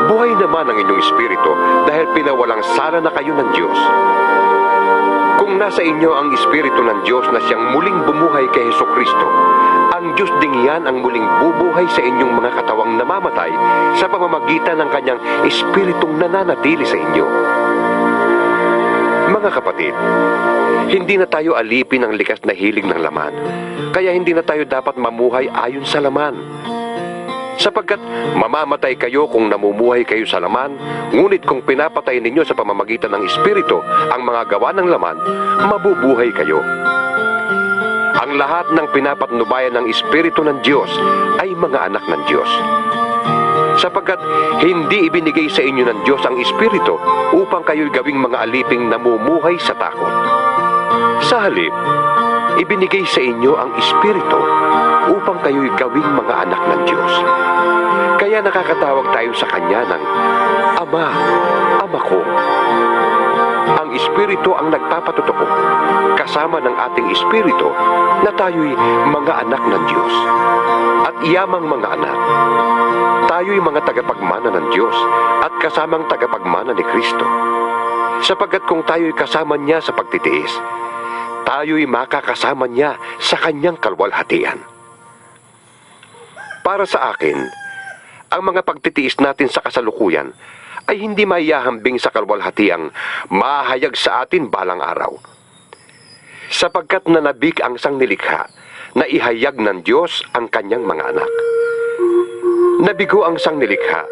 buhay naman ang inyong Espiritu dahil pinawalang sala na kayo ng Diyos. Kung nasa inyo ang Espiritu ng Diyos na siyang muling bumuhay kay Jesucristo, ang Diyos ding yan ang muling bubuhay sa inyong mga katawang namamatay sa pamamagitan ng kanyang Espiritong nananatili sa inyo. Mga kapatid, hindi na tayo alipin ng likas na hilig ng laman, kaya hindi na tayo dapat mamuhay ayon sa laman. Sapagkat mamamatay kayo kung namumuhay kayo sa laman, ngunit kung pinapatay ninyo sa pamamagitan ng Espiritu ang mga gawa ng laman, mabubuhay kayo. Ang lahat ng pinapatnubayan ng Espiritu ng Diyos ay mga anak ng Diyos. Sapagkat hindi ibinigay sa inyo ng Diyos ang Espiritu upang kayo'y gawing mga aliping namumuhay sa takot. Sa halip, ibinigay sa inyo ang Espiritu upang kayo'y gawing mga anak ng Diyos. Kaya nakakatawag tayo sa Kanya ng Ama, Ama ko. Ang Espiritu ang nagpapatotoo, kasama ng ating Espiritu, na tayo'y mga anak ng Diyos. At iyamang mga anak, tayo'y mga tagapagmana ng Diyos at kasamang tagapagmana ni Kristo. Sapagkat kung tayo'y kasama niya sa pagtitiis, tayo'y makakasama niya sa kanyang kalwalhatian. Para sa akin, ang mga pagtitiis natin sa kasalukuyan ay hindi maihahambing sa kalwalhatiang mahayag sa atin balang araw. Sapagkat nanabik ang sangnilikha na ihayag ng Diyos ang kanyang mga anak. Nabigo ang sangnilikha,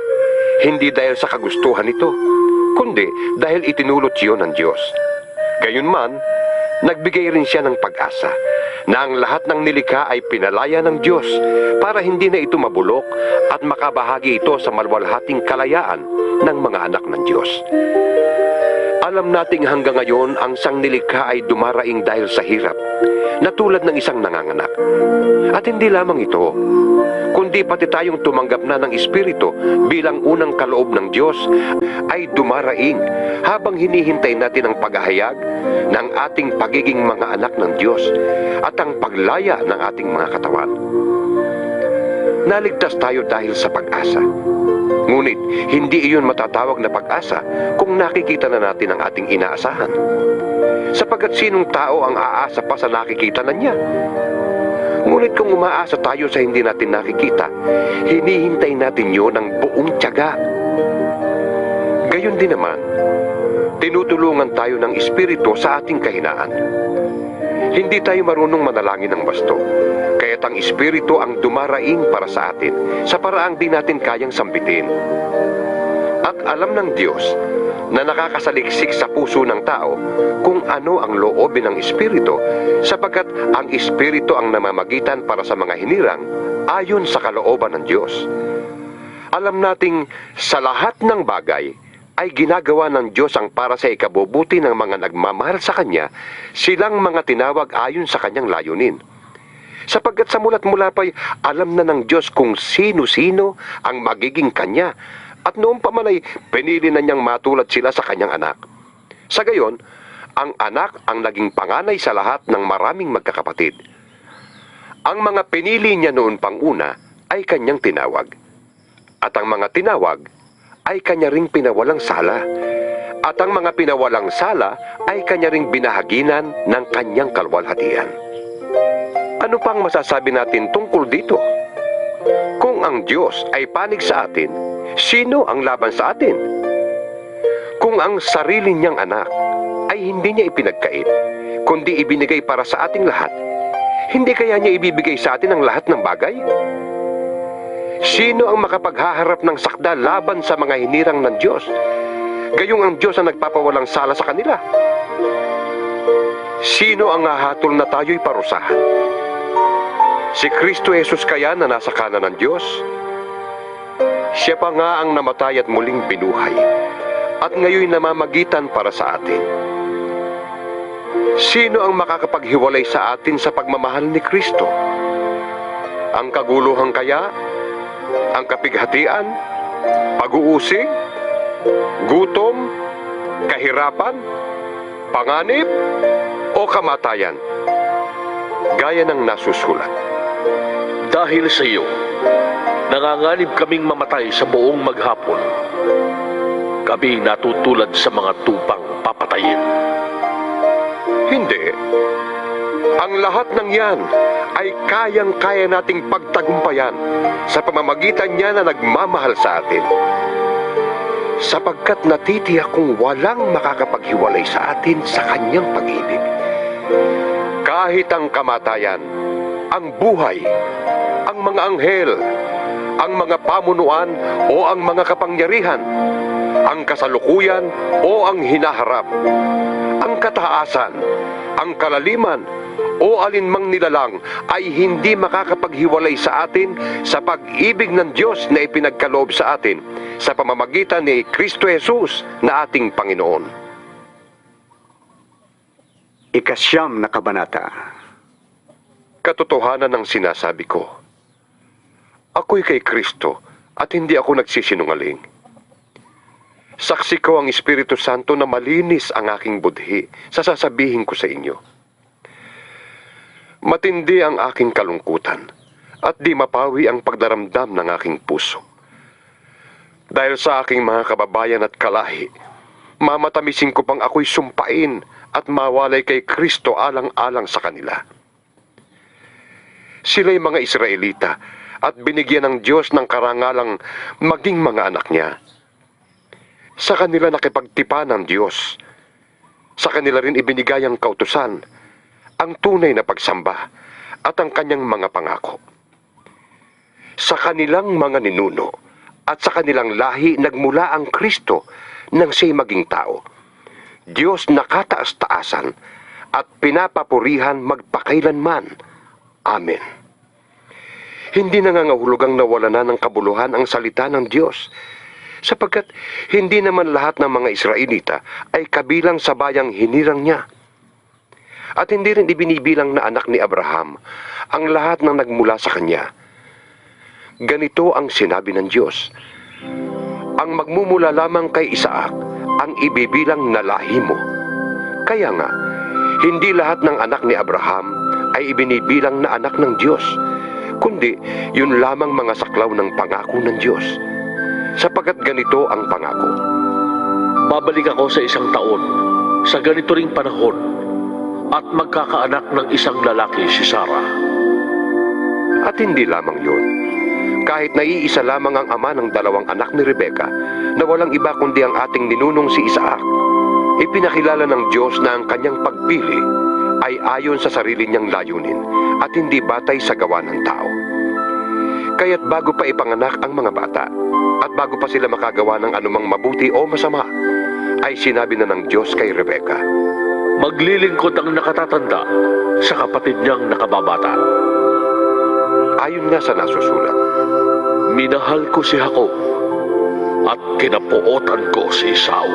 hindi dahil sa kagustuhan nito, kundi dahil itinulot iyon ng Diyos. Gayunman, nagbigay rin siya ng pag-asa na ang lahat ng nilikha ay pinalaya ng Diyos para hindi na ito mabulok at makabahagi ito sa malwalhating kalayaan ng mga anak ng Diyos. Alam nating hanggang ngayon ang sangnilikha ay dumaraing dahil sa hirap, na tulad ng isang nanganganak. At hindi lamang ito, kundi pati tayong tumanggap na ng Espiritu bilang unang kaloob ng Diyos ay dumaraing habang hinihintay natin ang paghahayag ng ating pagiging mga anak ng Diyos at ang paglaya ng ating mga katawan. Naligtas tayo dahil sa pag-asa. Ngunit hindi iyon matatawag na pag-asa kung nakikita na natin ang ating inaasahan. Sapagkat sinong tao ang aasa pa sa nakikita na niya? Ngunit kung umaasa tayo sa hindi natin nakikita, hinihintay natin yun ng buong tiyaga. Gayon din naman, tinutulungan tayo ng Espiritu sa ating kahinaan. Hindi tayo marunong manalangin ng basto, kaya't ang Espiritu ang dumaraing para sa atin sa paraang di natin kayang sambitin. At alam ng Diyos na nakakasaliksik sa puso ng tao kung ano ang loobin ng Espiritu, sapagkat ang Espiritu ang namamagitan para sa mga hinirang ayon sa kalooban ng Diyos. Alam nating sa lahat ng bagay ay ginagawa ng Diyos ang para sa ikabubuti ng mga nagmamahal sa Kanya, silang mga tinawag ayon sa Kanyang layunin. Sapagkat sa mula't mula pa'y alam na ng Diyos kung sino-sino ang magiging Kanya, at noong pa man ay pinili na niyang matulad sila sa Kanyang anak. Sa gayon, ang anak ang naging panganay sa lahat ng maraming magkakapatid. Ang mga pinili niya noon pang una ay Kanyang tinawag. At ang mga tinawag ay Kanya ring pinawalang sala. At ang mga pinawalang sala ay Kanya ring binahaginan ng Kanyang kalwalhatian. Ano pang masasabi natin tungkol dito? Kung ang Diyos ay panig sa atin, sino ang laban sa atin? Kung ang sarili niyang anak ay hindi niya ipinagkait, kundi ibinigay para sa ating lahat, hindi kaya niya ibibigay sa atin ang lahat ng bagay? Sino ang makapaghaharap ng sakda laban sa mga hinirang ng Diyos? Gayong ang Diyos ang nagpapawalang sala sa kanila. Sino ang hahatol na tayo'y parusahan? Si Kristo Jesus kaya na nasa kanan ng Diyos? Siya pa nga ang namatay at muling binuhay, at ngayon namamagitan para sa atin. Sino ang makakapaghiwalay sa atin sa pagmamahal ni Kristo? Ang kaguluhan kaya? Ang kapighatian? Pag-uusig? Gutom? Kahirapan? Panganib? O kamatayan? Gaya ng nasusulat. Dahil sa iyo, nanganganib kaming mamatay sa buong maghapon. Kami natutulad sa mga tupang papatayin. Hindi. Ang lahat ng yan ay kayang-kaya nating pagtagumpayan sa pamamagitan niya na nagmamahal sa atin. Sapagkat natitiyak kung walang makakapaghiwalay sa atin sa kanyang pag-ibig. Kahit ang kamatayan, ang buhay, ang mga anghel, ang mga pamunuan o ang mga kapangyarihan, ang kasalukuyan o ang hinaharap, ang kataasan, ang kalaliman o alinmang nilalang ay hindi makakapaghiwalay sa atin sa pag-ibig ng Diyos na ipinagkaloob sa atin sa pamamagitan ni Kristo Jesus na ating Panginoon. Ikasyam na kabanata. Katotohanan ng sinasabi ko. Ako'y kay Kristo at hindi ako nagsisinungaling. Saksi ko ang Espiritu Santo na malinis ang aking budhi sa sasabihin ko sa inyo. Matindi ang aking kalungkutan at di mapawi ang pagdaramdam ng aking puso. Dahil sa aking mga kababayan at kalahi, mamatamisin ko pang ako'y sumpain at mawalay kay Kristo alang-alang sa kanila. Sila'y mga Israelita at binigyan ng Diyos ng karangalang maging mga anak niya. Sa kanila nakipagtipan ng Diyos. Sa kanila rin ibinigay ang kautusan, ang tunay na pagsamba at ang kanyang mga pangako. Sa kanilang mga ninuno at sa kanilang lahi nagmula ang Kristo nang siya'y maging tao. Diyos na kataas-taasan at pinapapurihan magpakailanman. Amen. Hindi nangangahulugang nawala na ng kabuluhan ang salita ng Diyos, sapagkat hindi naman lahat ng mga Israelita ay kabilang sa bayang hinirang niya. At hindi rin ibinibilang na anak ni Abraham ang lahat ng nagmula sa kanya. Ganito ang sinabi ng Diyos: ang magmumula lamang kay Isaac ang ibibilang na lahi mo. Kaya nga, hindi lahat ng anak ni Abraham ay ibinibilang na anak ng Diyos, kundi yun lamang mga saklaw ng pangako ng Diyos. sapagkat ganito ang pangako. Babalik ako sa 1 taon, sa ganito ring panahon, at magkakaanak ng isang lalaki si Sarah. At hindi lamang yun. Kahit naiisa lamang ang ama ng 2 anak ni Rebecca, na walang iba kundi ang ating ninunong si Isaac, ipinakilala ng Diyos na ang kanyang pagpili ay ayon sa sarili niyang layunin at hindi batay sa gawa ng tao. Kaya't bago pa ipanganak ang mga bata at bago pa sila makagawa ng anumang mabuti o masama, ay sinabi na ng Diyos kay Rebecca, Maglilingkod ang nakatatanda sa kapatid niyang nakababata. ayon nga sa nasusulat, Minahal ko si Jacob at kinapuotan ko si Esau.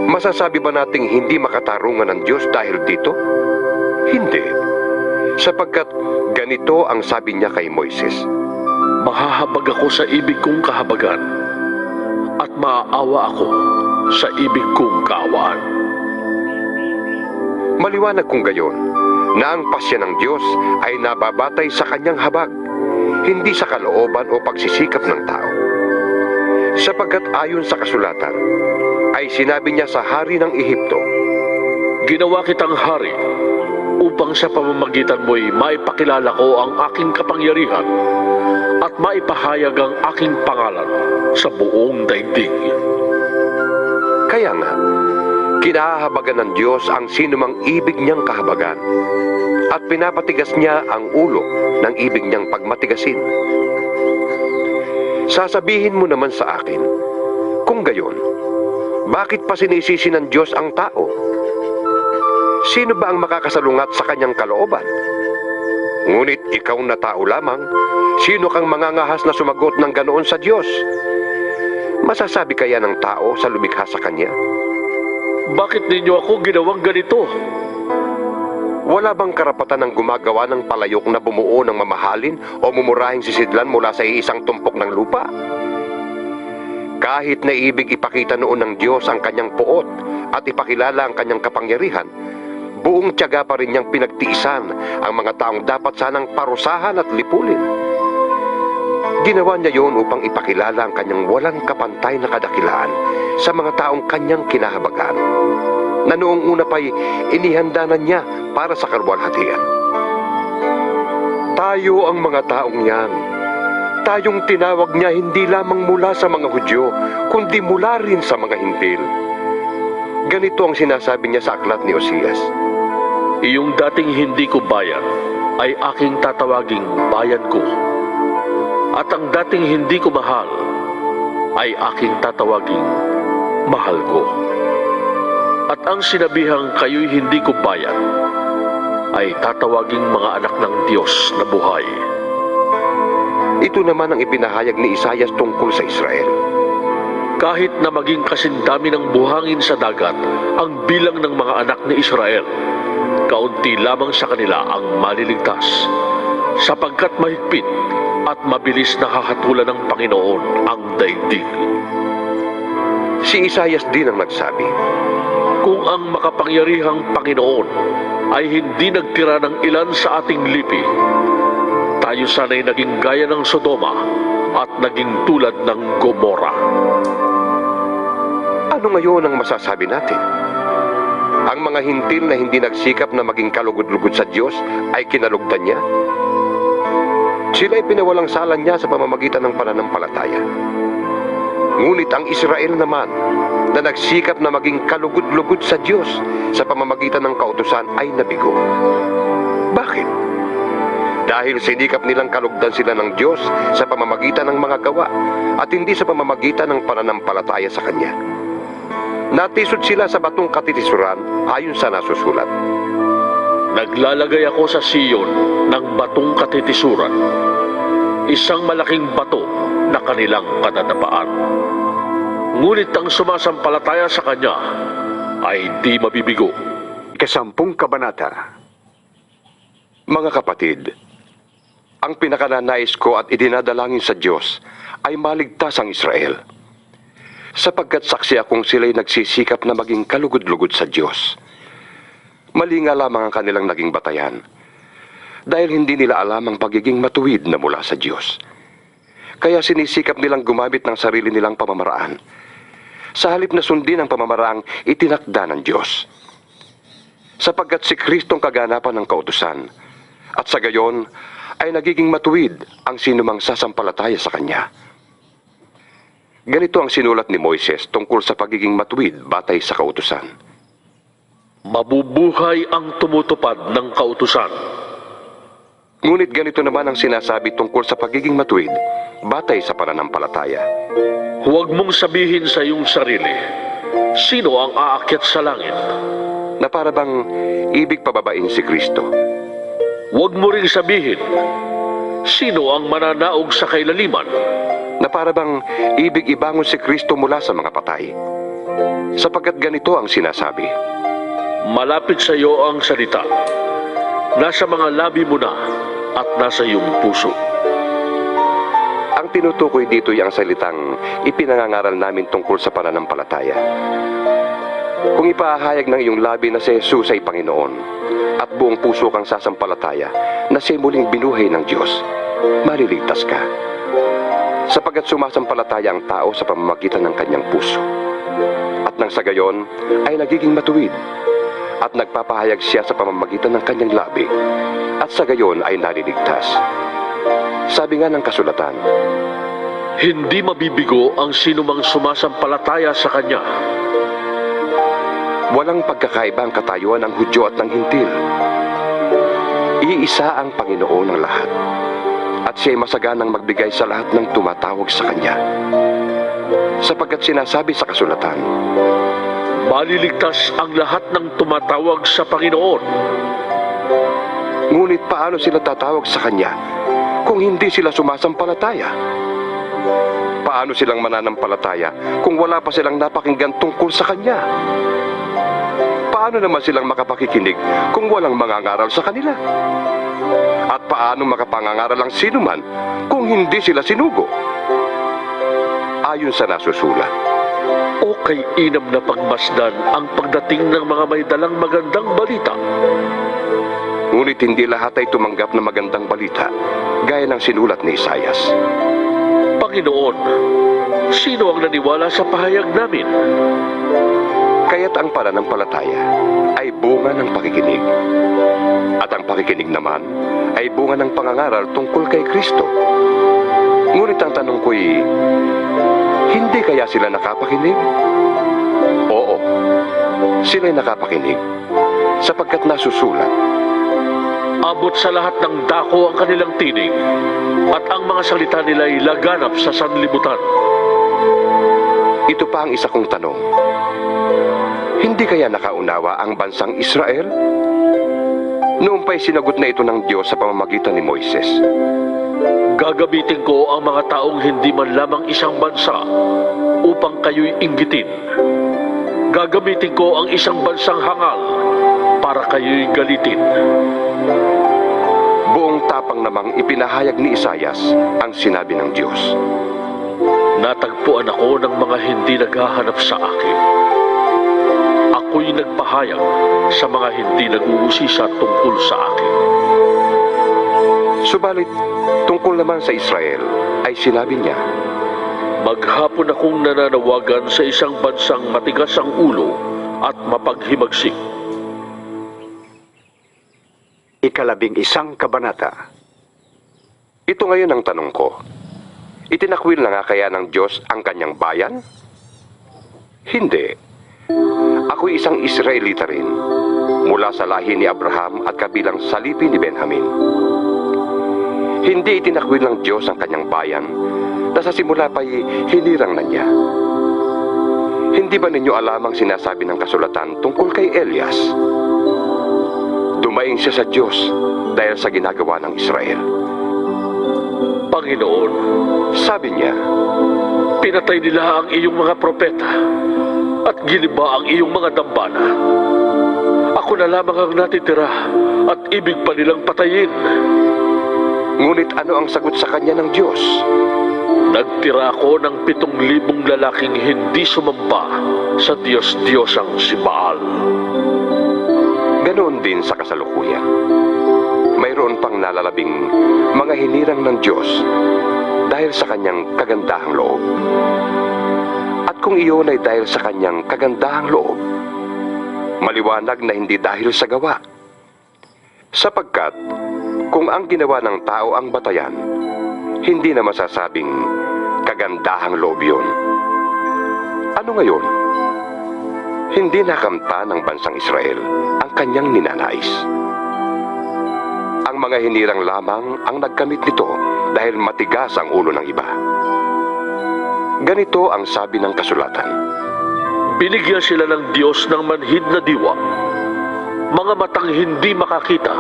masasabi ba nating hindi makatarungan ng Diyos dahil dito? Hindi. Sapagkat ganito ang sabi niya kay Moises, Mahahabag ako sa ibig kong kahabagan at maaawa ako sa ibig kong kaawaan. maliwanag kung gayon na ang pasya ng Diyos ay nababatay sa kanyang habag, hindi sa kalooban o pagsisikap ng tao. Sapagkat ayon sa kasulatan, ay sinabi niya sa hari ng Ehipto, Ginawa kitang hari upang sa pamamagitan mo'y maipakilala ko ang aking kapangyarihan at maipahayag ang aking pangalan sa buong daigdig. Kaya nga, kinahahabagan ng Diyos ang sinumang ibig niyang kahabagan at pinapatigas niya ang ulo ng ibig niyang pagmatigasin. Sasabihin mo naman sa akin, kung gayon, bakit pa sinisisi ng Diyos ang tao? Sino ba ang makakasalungat sa kanyang kalooban? Ngunit ikaw na tao lamang, sino kang mangangahas na sumagot ng ganoon sa Diyos? Masasabi kaya ng tao sa lumikha sa Kanya? Bakit ninyo ako ginawang ganito? Wala bang karapatan ng gumagawa ng palayok na bumuo ng mamahalin o mumurahing sisidlan mula sa iisang tumpok ng lupa? Kahit na ibig ipakita noon ng Diyos ang kanyang puot at ipakilala ang kanyang kapangyarihan, buong tiyaga pa rin niyang pinagtiisan ang mga taong dapat sanang parusahan at lipulin. Ginawa niya yon upang ipakilala ang kanyang walang kapantay na kadakilaan sa mga taong kanyang kinahabagan, na noong una pa'y inihanda na niya para sa kaluwalhatian. Tayo ang mga taong yan. Tayong tinawag niya hindi lamang mula sa mga Hudyo, kundi mula rin sa mga Hintil. Ganito ang sinasabi niya sa aklat ni Osias, Iyong dating hindi ko bayan ay aking tatawaging bayan ko. At ang dating hindi ko mahal ay aking tatawaging mahal ko. At ang sinabihang kayo'y hindi ko bayan ay tatawaging mga anak ng Diyos na buhay. Ito naman ang ipinahayag ni Isaias tungkol sa Israel. Kahit na maging kasindami ng buhangin sa dagat ang bilang ng mga anak ni Israel, kaunti lamang sa kanila ang maliligtas, sapagkat mahigpit at mabilis na hahatulan ng Panginoon ang daigdig. Si Isaias din ang nagsabi, Kung ang makapangyarihang Panginoon ay hindi nagtira ng ilan sa ating lipi, tayo sana'y naging gaya ng Sodoma at naging tulad ng Gomora. ano ngayon ang masasabi natin? Ang mga hintil na hindi nagsikap na maging kalugod-lugod sa Diyos ay kinalugdan niya? Sila'y pinawalang sala niya sa pamamagitan ng pananampalataya. Ngunit ang Israel naman na nagsikap na maging kalugod-lugod sa Diyos sa pamamagitan ng kautusan ay nabigo. Bakit? Dahil sinikap nilang kalugdan sila ng Diyos sa pamamagitan ng mga gawa at hindi sa pamamagitan ng pananampalataya sa Kanya. Natisod sila sa batong katitisuran ayon sa nasusulat. Naglalagay ako sa Siyon ng batong katitisuran, isang malaking bato na kanilang kadadapaan. Ngunit ang sumasampalataya sa Kanya ay di mabibigo. 10 kabanata. Mga kapatid, ang pinakananais ko at idinadalangin sa Diyos ay maligtas ang Israel. Sapagkat saksi akong sila'y nagsisikap na maging kalugod-lugod sa Diyos. Mali nga lamang ang kanilang naging batayan, dahil hindi nila alam ang pagiging matuwid na mula sa Diyos. Kaya sinisikap nilang gumamit ng sarili nilang pamamaraan. Sa halip na sundin ang pamamaraang itinakda ng Diyos. Sapagkat si Kristong kaganapan ng kautusan, at sa gayon ay nagiging matuwid ang sinumang sasampalataya sa Kanya. Ganito ang sinulat ni Moises tungkol sa pagiging matuwid batay sa kautusan. Mabubuhay ang tumutupad ng kautusan. Ngunit ganito naman ang sinasabi tungkol sa pagiging matuwid batay sa pananampalataya. Huwag mong sabihin sa iyong sarili, sino ang aakyat sa langit? Na para bang ibig pababain si Kristo. Huwag mo ring sabihin, sino ang mananaog sa kailaliman? Na para bang ibig ibangon si Kristo mula sa mga patay. Sapagkat ganito ang sinasabi. Malapit sa iyo ang salita. Nasa mga labi mo na at nasa iyong puso. Ang tinutukoy dito ay ang salitang ipinangangaral namin tungkol sa pananampalataya. Kung ipahayag ng iyong labi na si Jesus ay Panginoon at buong puso kang sasampalataya na siya muling binuhay ng Diyos, maliligtas ka. Sapagkat sumasampalataya ang tao sa pamamagitan ng kanyang puso. At nang sa gayon ay nagiging matuwid at nagpapahayag siya sa pamamagitan ng kanyang labi at sa gayon ay naliligtas. Sabi nga ng kasulatan, Hindi mabibigo ang sinumang sumasampalataya sa Kanya. walang pagkakaiba ang katayuan ng Hudyo at ng Hintil. Iisa ang Panginoon ng lahat at siya ay masaganang magbigay sa lahat ng tumatawag sa Kanya. Sapagkat sinasabi sa kasulatan, Maliligtas ang lahat ng tumatawag sa Panginoon. ngunit paano sila tatawag sa Kanya kung hindi sila sumasampalataya? Paano silang mananampalataya kung wala pa silang napakinggan tungkol sa Kanya? Paano naman silang makapakikinig kung walang mangangaral sa kanila? At paano makapangangaral ang sinuman kung hindi sila sinugo? Ayon sa nasusulat, O kay inam na pagmasdan ang pagdating ng mga may dalang magandang balita. ngunit hindi lahat ay tumanggap ng magandang balita, gaya ng sinulat ni Isaias. Panginoon, sino ang naniwala sa pahayag namin? Kaya't ang pananampalataya ay bunga ng pakikinig. At ang pakikinig naman ay bunga ng pangangaral tungkol kay Kristo. Ngunit ang tanong ko'y, hindi kaya sila nakapakinig? Oo, sila'y nakapakinig, sapagkat nasusulat. Abot sa lahat ng dako ang kanilang tinig, at ang mga salita nila ay laganap sa sanlibutan. Ito pa ang isa kong tanong. Hindi kaya nakaunawa ang bansang Israel? Noon pa'y sinagot na ito ng Diyos sa pamamagitan ni Moises. Gagamitin ko ang mga taong hindi man lamang isang bansa upang kayo'y inggitin. Gagamitin ko ang isang bansang hangal para kayo'y galitin. Buong tapang namang ipinahayag ni Isaias ang sinabi ng Diyos. Natagpuan ako ng mga hindi naghahanap sa akin. Ako'y nagpahayag sa mga hindi nag-uusisa tungkol sa akin. Subalit, tungkol naman sa Israel, ay sinabi niya, Maghapon akong nananawagan sa isang bansang matigas ang ulo at mapaghimagsik. 11 kabanata. ito ngayon ang tanong ko. Itinakwil na nga kaya ng Diyos ang kanyang bayan? Hindi. Ako'y isang Israelita rin, mula sa lahi ni Abraham at kabilang salipi ni Benjamin. Hindi itinakwil ng Diyos ang kanyang bayan na sa simula pa'y hinirang na niya. Hindi ba ninyo alam ang sinasabi ng kasulatan tungkol kay Elias? Dumaing siya sa Diyos dahil sa ginagawa ng Israel. Panginoon, Sabi niya, pinatay nila ang iyong mga propeta at giniba ang iyong mga dambana. Ako na lamang ang natitira at ibig pa nilang patayin. ngunit ano ang sagot sa kanya ng Diyos? Nagtira ako ng 7,000 lalaking hindi sumamba sa Diyos-Diyosang si Baal. Ganoon din sa kasalukuyan. Mayroon pang nalalabing mga hinirang ng Diyos dahil sa kanyang kagandahang loob. At kung iyon ay dahil sa kanyang kagandahang loob, maliwanag na hindi dahil sa gawa. Sapagkat kung ang ginawa ng tao ang batayan, hindi na masasabing kagandahang loob yun. Ano ngayon? Hindi nakamta ng bansang Israel ang kanyang ninanais. Ang mga hinirang lamang ang nagkamit nito dahil matigas ang ulo ng iba. Ganito ang sabi ng kasulatan. Binigyan sila ng Diyos ng manhid na diwa, mga matang hindi makakita,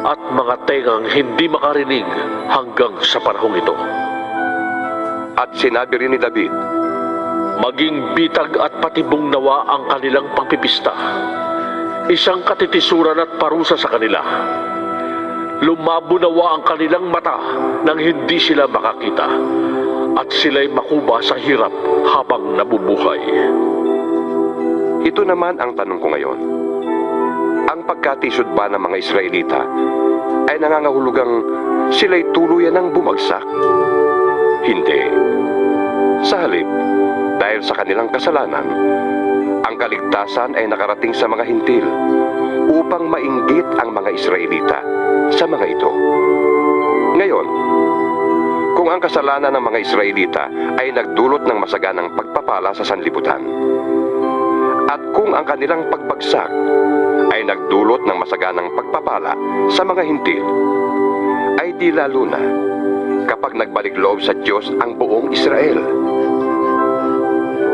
at mga tengang hindi makarinig hanggang sa panahong ito. At sinabi rin ni David, Maging bitag at patibong nawa ang kanilang pagpipista, isang katitisuran at parusa sa kanila. Lumabo nawa ang kanilang mata nang hindi sila makakita, at sila'y makuba sa hirap habang nabubuhay. ito naman ang tanong ko ngayon. Ang pagkatisod ba ng mga Israelita ay nangangahulugang sila'y tuluyan ng bumagsak? Hindi. Sa halip, dahil sa kanilang kasalanan, ang kaligtasan ay nakarating sa mga hintil upang mainggit ang mga Israelita sa mga ito. Ngayon, kung ang kasalanan ng mga Israelita ay nagdulot ng masaganang pagpapala sa sanlibutan, at kung ang kanilang pagbagsak ay nagdulot ng masaganang pagpapala sa mga hintil, ay di lalo na kapag nagbalik loob sa Diyos ang buong Israel.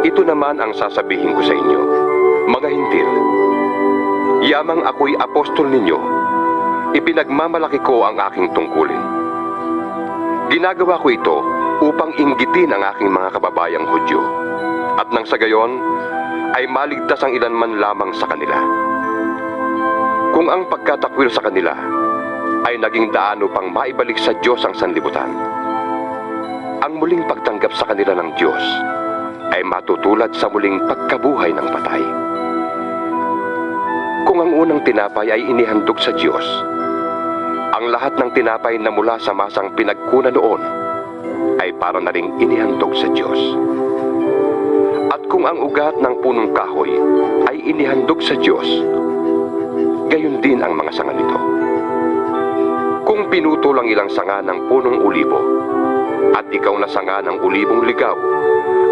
Ito naman ang sasabihin ko sa inyo, mga hintil. Yamang ako'y apostol ninyo, ipinagmamalaki ko ang aking tungkulin. Ginagawa ko ito upang inggitin ang aking mga kababayang Hudyo, at nang sa gayon ay maligtas ang ilan man lamang sa kanila. Kung ang pagkatakwil sa kanila ay naging daan upang maibalik sa Diyos ang sanlibutan, ang muling pagtanggap sa kanila ng Diyos ay matutulad sa muling pagkabuhay ng patay. Kung ang unang tinapay ay inihandog sa Diyos, ang lahat ng tinapay na mula sa masang pinagkunan noon ay para na ring inihandog sa Diyos. At kung ang ugat ng punong kahoy ay inihandog sa Diyos, gayon din ang mga sanga nito. Kung pinutol ang ilang sanga ng punong ulibo, at ikaw na sanga ng ulibong ligaw,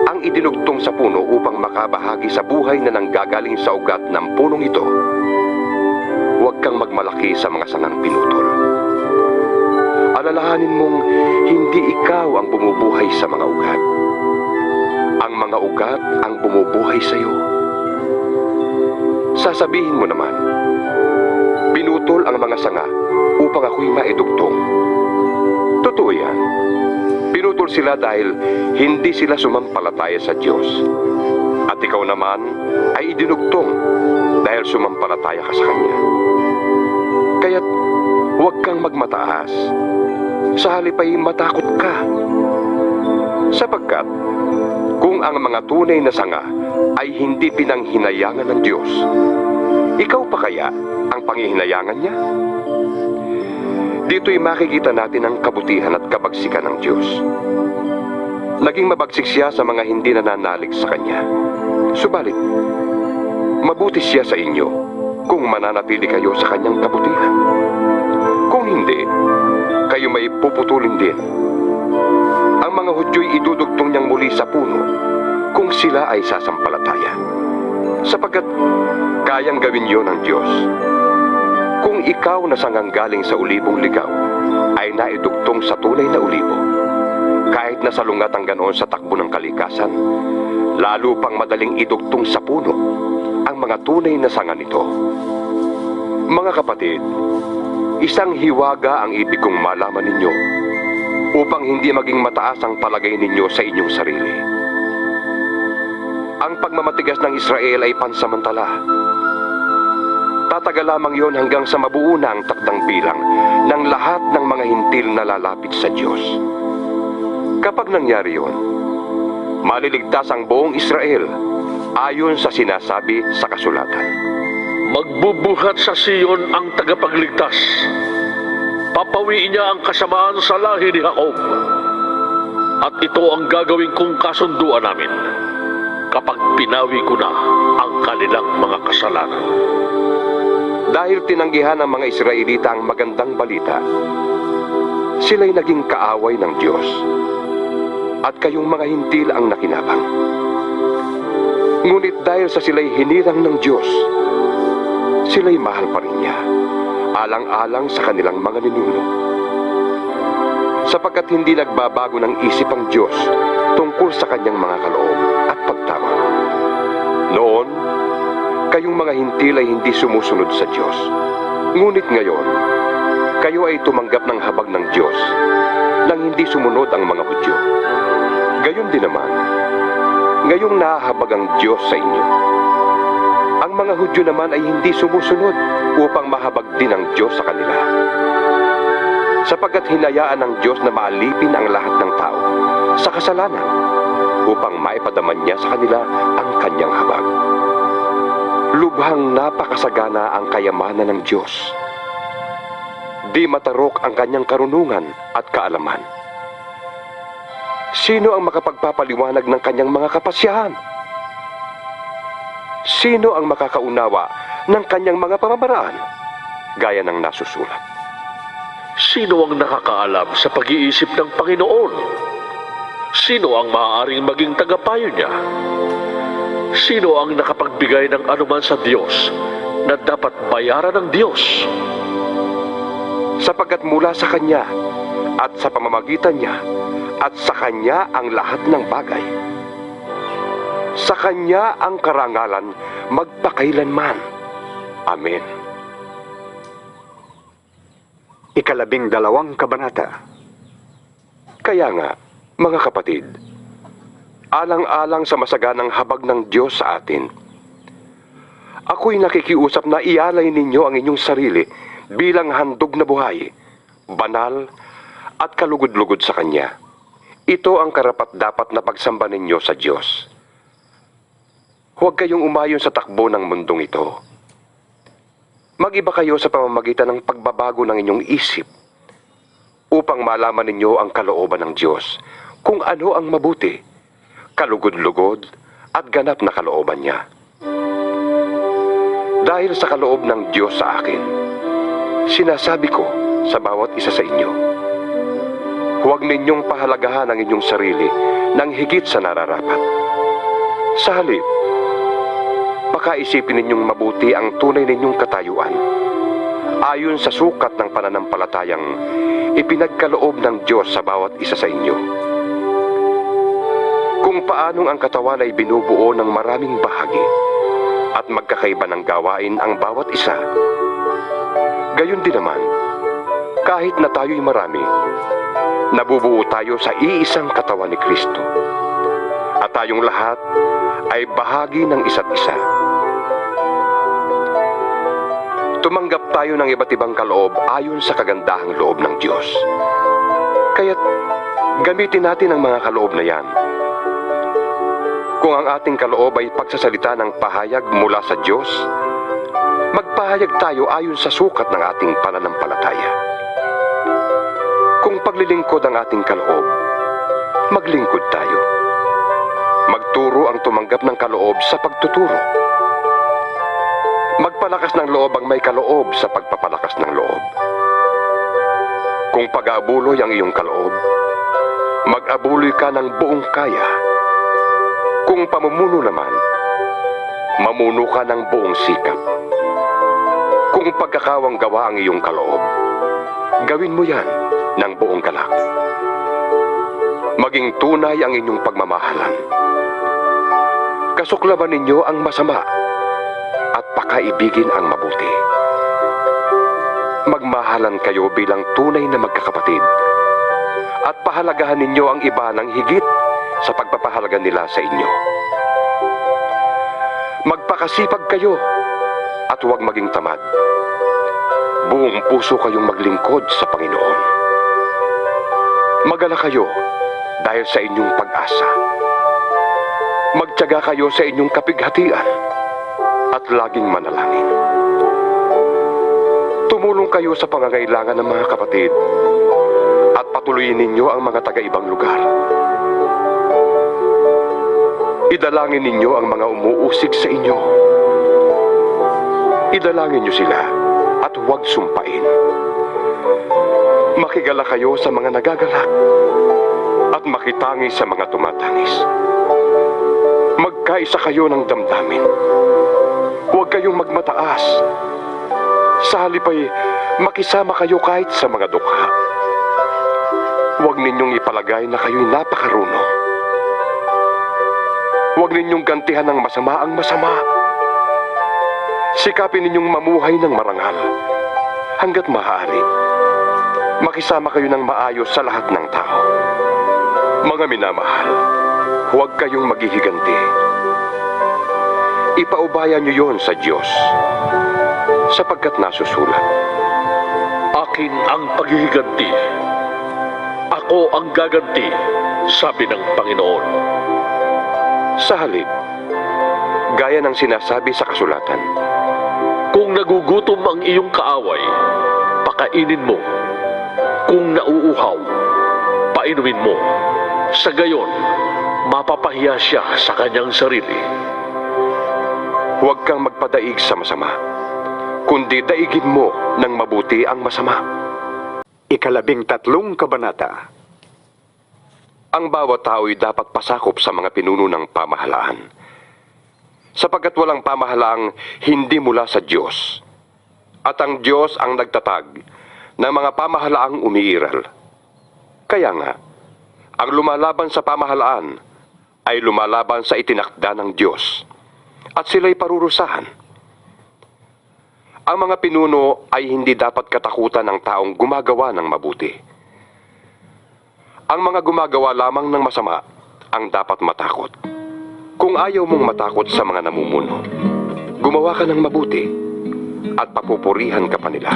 ang idinugtong sa puno upang makabahagi sa buhay na nanggagaling sa ugat ng punong ito, huwag kang magmalaki sa mga sangang pinutol. Alalahanin mong hindi ikaw ang bumubuhay sa mga ugat. Ang mga ugat ang bumubuhay sa iyo. Sasabihin mo naman, pinutol ang mga sanga upang ako'y maidugtong. Totoo yan. Pinutol sila dahil hindi sila sumampalataya sa Diyos. At ikaw naman ay idinugtong dahil sumampalataya ka sa Kanya. Kaya't huwag kang magmataas. Sa halip ay matakot ka. Sapagkat kung ang mga tunay na sanga ay hindi pinanghinayangan ng Diyos, ikaw pa kaya ang panghihinayangan niya? Dito'y makikita natin ang kabutihan at kabagsikan ng Diyos. Naging mabagsik siya sa mga hindi nananalig sa Kanya. Subalit, mabuti siya sa inyo kung mananatili kayo sa Kanyang kabutihan. Kung hindi, kayo may puputulin din. Ang mga Hudyo'y idudugtong niyang muli sa puno kung sila ay sasampalataya, sapagkat kayang gawin yon ng Diyos. Kung ikaw na sanganggaling sa ulibong ligaw ay naidugtong sa tunay na ulibo, kahit na salungat ang ganoon sa takbo ng kalikasan, lalo pang madaling idugtong sa puno ang mga tunay na sanga nito. Mga kapatid, isang hiwaga ang ibig kong malaman ninyo upang hindi maging mataas ang palagay ninyo sa inyong sarili. Ang pagmamatigas ng Israel ay pansamantala. Tatagal lamang yon hanggang sa mabuo na ang takdang bilang ng lahat ng mga hintil na lalapit sa Diyos. Kapag nangyari yon, maliligtas ang buong Israel ayon sa sinasabi sa kasulatan. Magbubuhat sa Siyon ang tagapagligtas. Papawiin niya ang kasamaan sa lahi ni Jacob. At ito ang gagawin kong kasunduan namin kapag pinawi ko na ang kanilang mga kasalanan. Dahil tinanggihan ng mga Israelita ang magandang balita, sila'y naging kaaway ng Diyos, at kayong mga hintil ang nakinabang. Ngunit dahil sa sila'y hinirang ng Diyos, sila'y mahal pa rin niya, alang-alang sa kanilang mga ninuno. Sapagkat hindi nagbabago ng isip ang Diyos tungkol sa kanyang mga kaloob at pagtawag. Noon, kayong mga hintil ay hindi sumusunod sa Diyos. Ngunit ngayon, kayo ay tumanggap ng habag ng Diyos nang hindi sumunod ang mga Hudyo. Gayon din naman, ngayong nahahabag ang Diyos sa inyo. Ang mga Hudyo naman ay hindi sumusunod upang mahabag din ang Diyos sa kanila. Sapagkat hinayaan ng Diyos na maalipin ang lahat ng tao sa kasalanan upang maipadaman niya sa kanila ang kanyang habag. Lubhang napakasagana ang kayamanan ng Diyos. Di matarok ang kanyang karunungan at kaalaman. Sino ang makapagpapaliwanag ng kanyang mga kapasyahan? Sino ang makakaunawa ng kanyang mga pamamaraan? Gaya ng nasusulat. Sino ang nakakaalam sa pag-iisip ng Panginoon? Sino ang maaaring maging tagapayo niya? Sino ang nakapagbigay ng anuman sa Diyos na dapat bayaran ng Diyos? Sapagkat mula sa Kanya at sa pamamagitan niya at sa Kanya ang lahat ng bagay. Sa Kanya ang karangalan magpakailanman. Amen. 12 kabanata. Kaya nga, mga kapatid, alang-alang sa masaganang habag ng Diyos sa atin, ako'y nakikiusap na ialay ninyo ang inyong sarili bilang handog na buhay, banal at kalugod-lugod sa Kanya. Ito ang karapat-dapat na pagsamba ninyo sa Diyos. Huwag kayong umayon sa takbo ng mundong ito. Mag-iba kayo sa pamamagitan ng pagbabago ng inyong isip upang malaman ninyo ang kalooban ng Diyos, kung ano ang mabuti, kalugod-lugod at ganap na kalooban niya. Dahil sa kaloob ng Diyos sa akin, sinasabi ko sa bawat isa sa inyo, huwag ninyong pahalagahan ang inyong sarili ng higit sa nararapat. Sa halip, pakaisipin ninyong mabuti ang tunay ninyong katayuan, ayon sa sukat ng pananampalatayang ipinagkaloob ng Diyos sa bawat isa sa inyo. Kung paanong ang katawan ay binubuo ng maraming bahagi at magkakaiba ng gawain ang bawat isa, gayon din naman, kahit na tayo'y marami, nabubuo tayo sa iisang katawan ni Kristo. At tayong lahat ay bahagi ng isa't isa. Tumanggap tayo ng iba't ibang kaloob ayon sa kagandahang loob ng Diyos. Kaya't gamitin natin ang mga kaloob na yan. Kung ang ating kaloob ay pagsasalita ng pahayag mula sa Diyos, magpahayag tayo ayon sa sukat ng ating pananampalataya. Kung paglilingkod ang ating kaloob, maglingkod tayo. Magturo ang tumanggap ng kaloob sa pagtuturo. Magpalakas ng loob ang may kaloob sa pagpapalakas ng loob. Kung pag-aabuloy ang iyong kaloob, mag-abuloy ka ng buong kaya. Kung pamumuno naman, mamuno ka ng buong sikap. Kung pagkakawang gawa ang iyong kaloob, gawin mo yan ng buong galak. Maging tunay ang inyong pagmamahalan. Kasuklaban ninyo ang masama at pakaibigin ang mabuti. Magmahalan kayo bilang tunay na magkakapatid at pahalagahan ninyo ang iba ng higit sa pagpapahalaga nila sa inyo. Magpakasipag kayo at huwag maging tamad. Buong puso kayong maglingkod sa Panginoon. Magala kayo dahil sa inyong pag-asa. Magtiyaga kayo sa inyong kapighatian at laging manalangin. Tumulong kayo sa pangangailangan ng mga kapatid at patuloyin ninyo ang mga taga-ibang lugar. Idalangin ninyo ang mga umuusig sa inyo. Idalangin niyo sila at huwag sumpain. Makigala kayo sa mga nagagalak at makitangis sa mga tumatangis. Magkaisa kayo ng damdamin. Huwag kayong magmataas. Sa halip ay makisama kayo kahit sa mga dukha. Huwag ninyong ipalagay na kayo'y napakarunong. Huwag ninyong gantihan ng masama ang masama. Sikapin ninyong mamuhay ng marangal hanggat maaari. Makisama kayo ng maayos sa lahat ng tao. Mga minamahal, huwag kayong maghihiganti. Ipaubaya niyo yon sa Diyos, sapagkat nasusulat, Akin ang paghihiganti. Ako ang gaganti, sabi ng Panginoon. sa halip, gaya ng sinasabi sa kasulatan, Kung nagugutom ang iyong kaaway, pakainin mo. Kung nauuhaw, painumin mo. Sa gayon, mapapahiya siya sa kanyang sarili. huwag kang magpadaig sa masama, kundi daigin mo ng mabuti ang masama. 13 kabanata. Ang bawat tao'y dapat pasakop sa mga pinuno ng pamahalaan, sapagkat walang pamahalaang hindi mula sa Diyos, at ang Diyos ang nagtatag ng mga pamahalaang umiiral. Kaya nga, ang lumalaban sa pamahalaan ay lumalaban sa itinakda ng Diyos, at sila'y parurusahan. Ang mga pinuno ay hindi dapat katakutan ng taong gumagawa ng mabuti. Ang mga gumagawa lamang ng masama ang dapat matakot. Kung ayaw mong matakot sa mga namumuno, gumawa ka ng mabuti at papupurihan ka pa nila.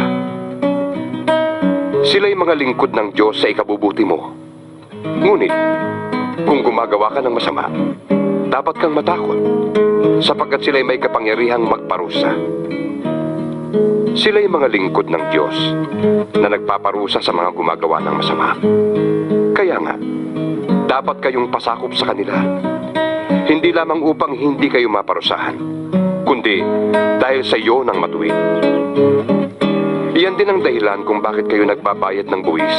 Sila'y mga lingkod ng Diyos sa ikabubuti mo. Ngunit, kung gumagawa ka ng masama, dapat kang matakot, sapagkat sila'y may kapangyarihang magparusa. Sila'y mga lingkod ng Diyos na nagpaparusa sa mga gumagawa ng masama. Kaya nga, dapat kayong pasakop sa kanila. Hindi lamang upang hindi kayo maparusahan, kundi dahil sa iyo ng matuwid. Iyan din ang dahilan kung bakit kayo nagbabayad ng buwis.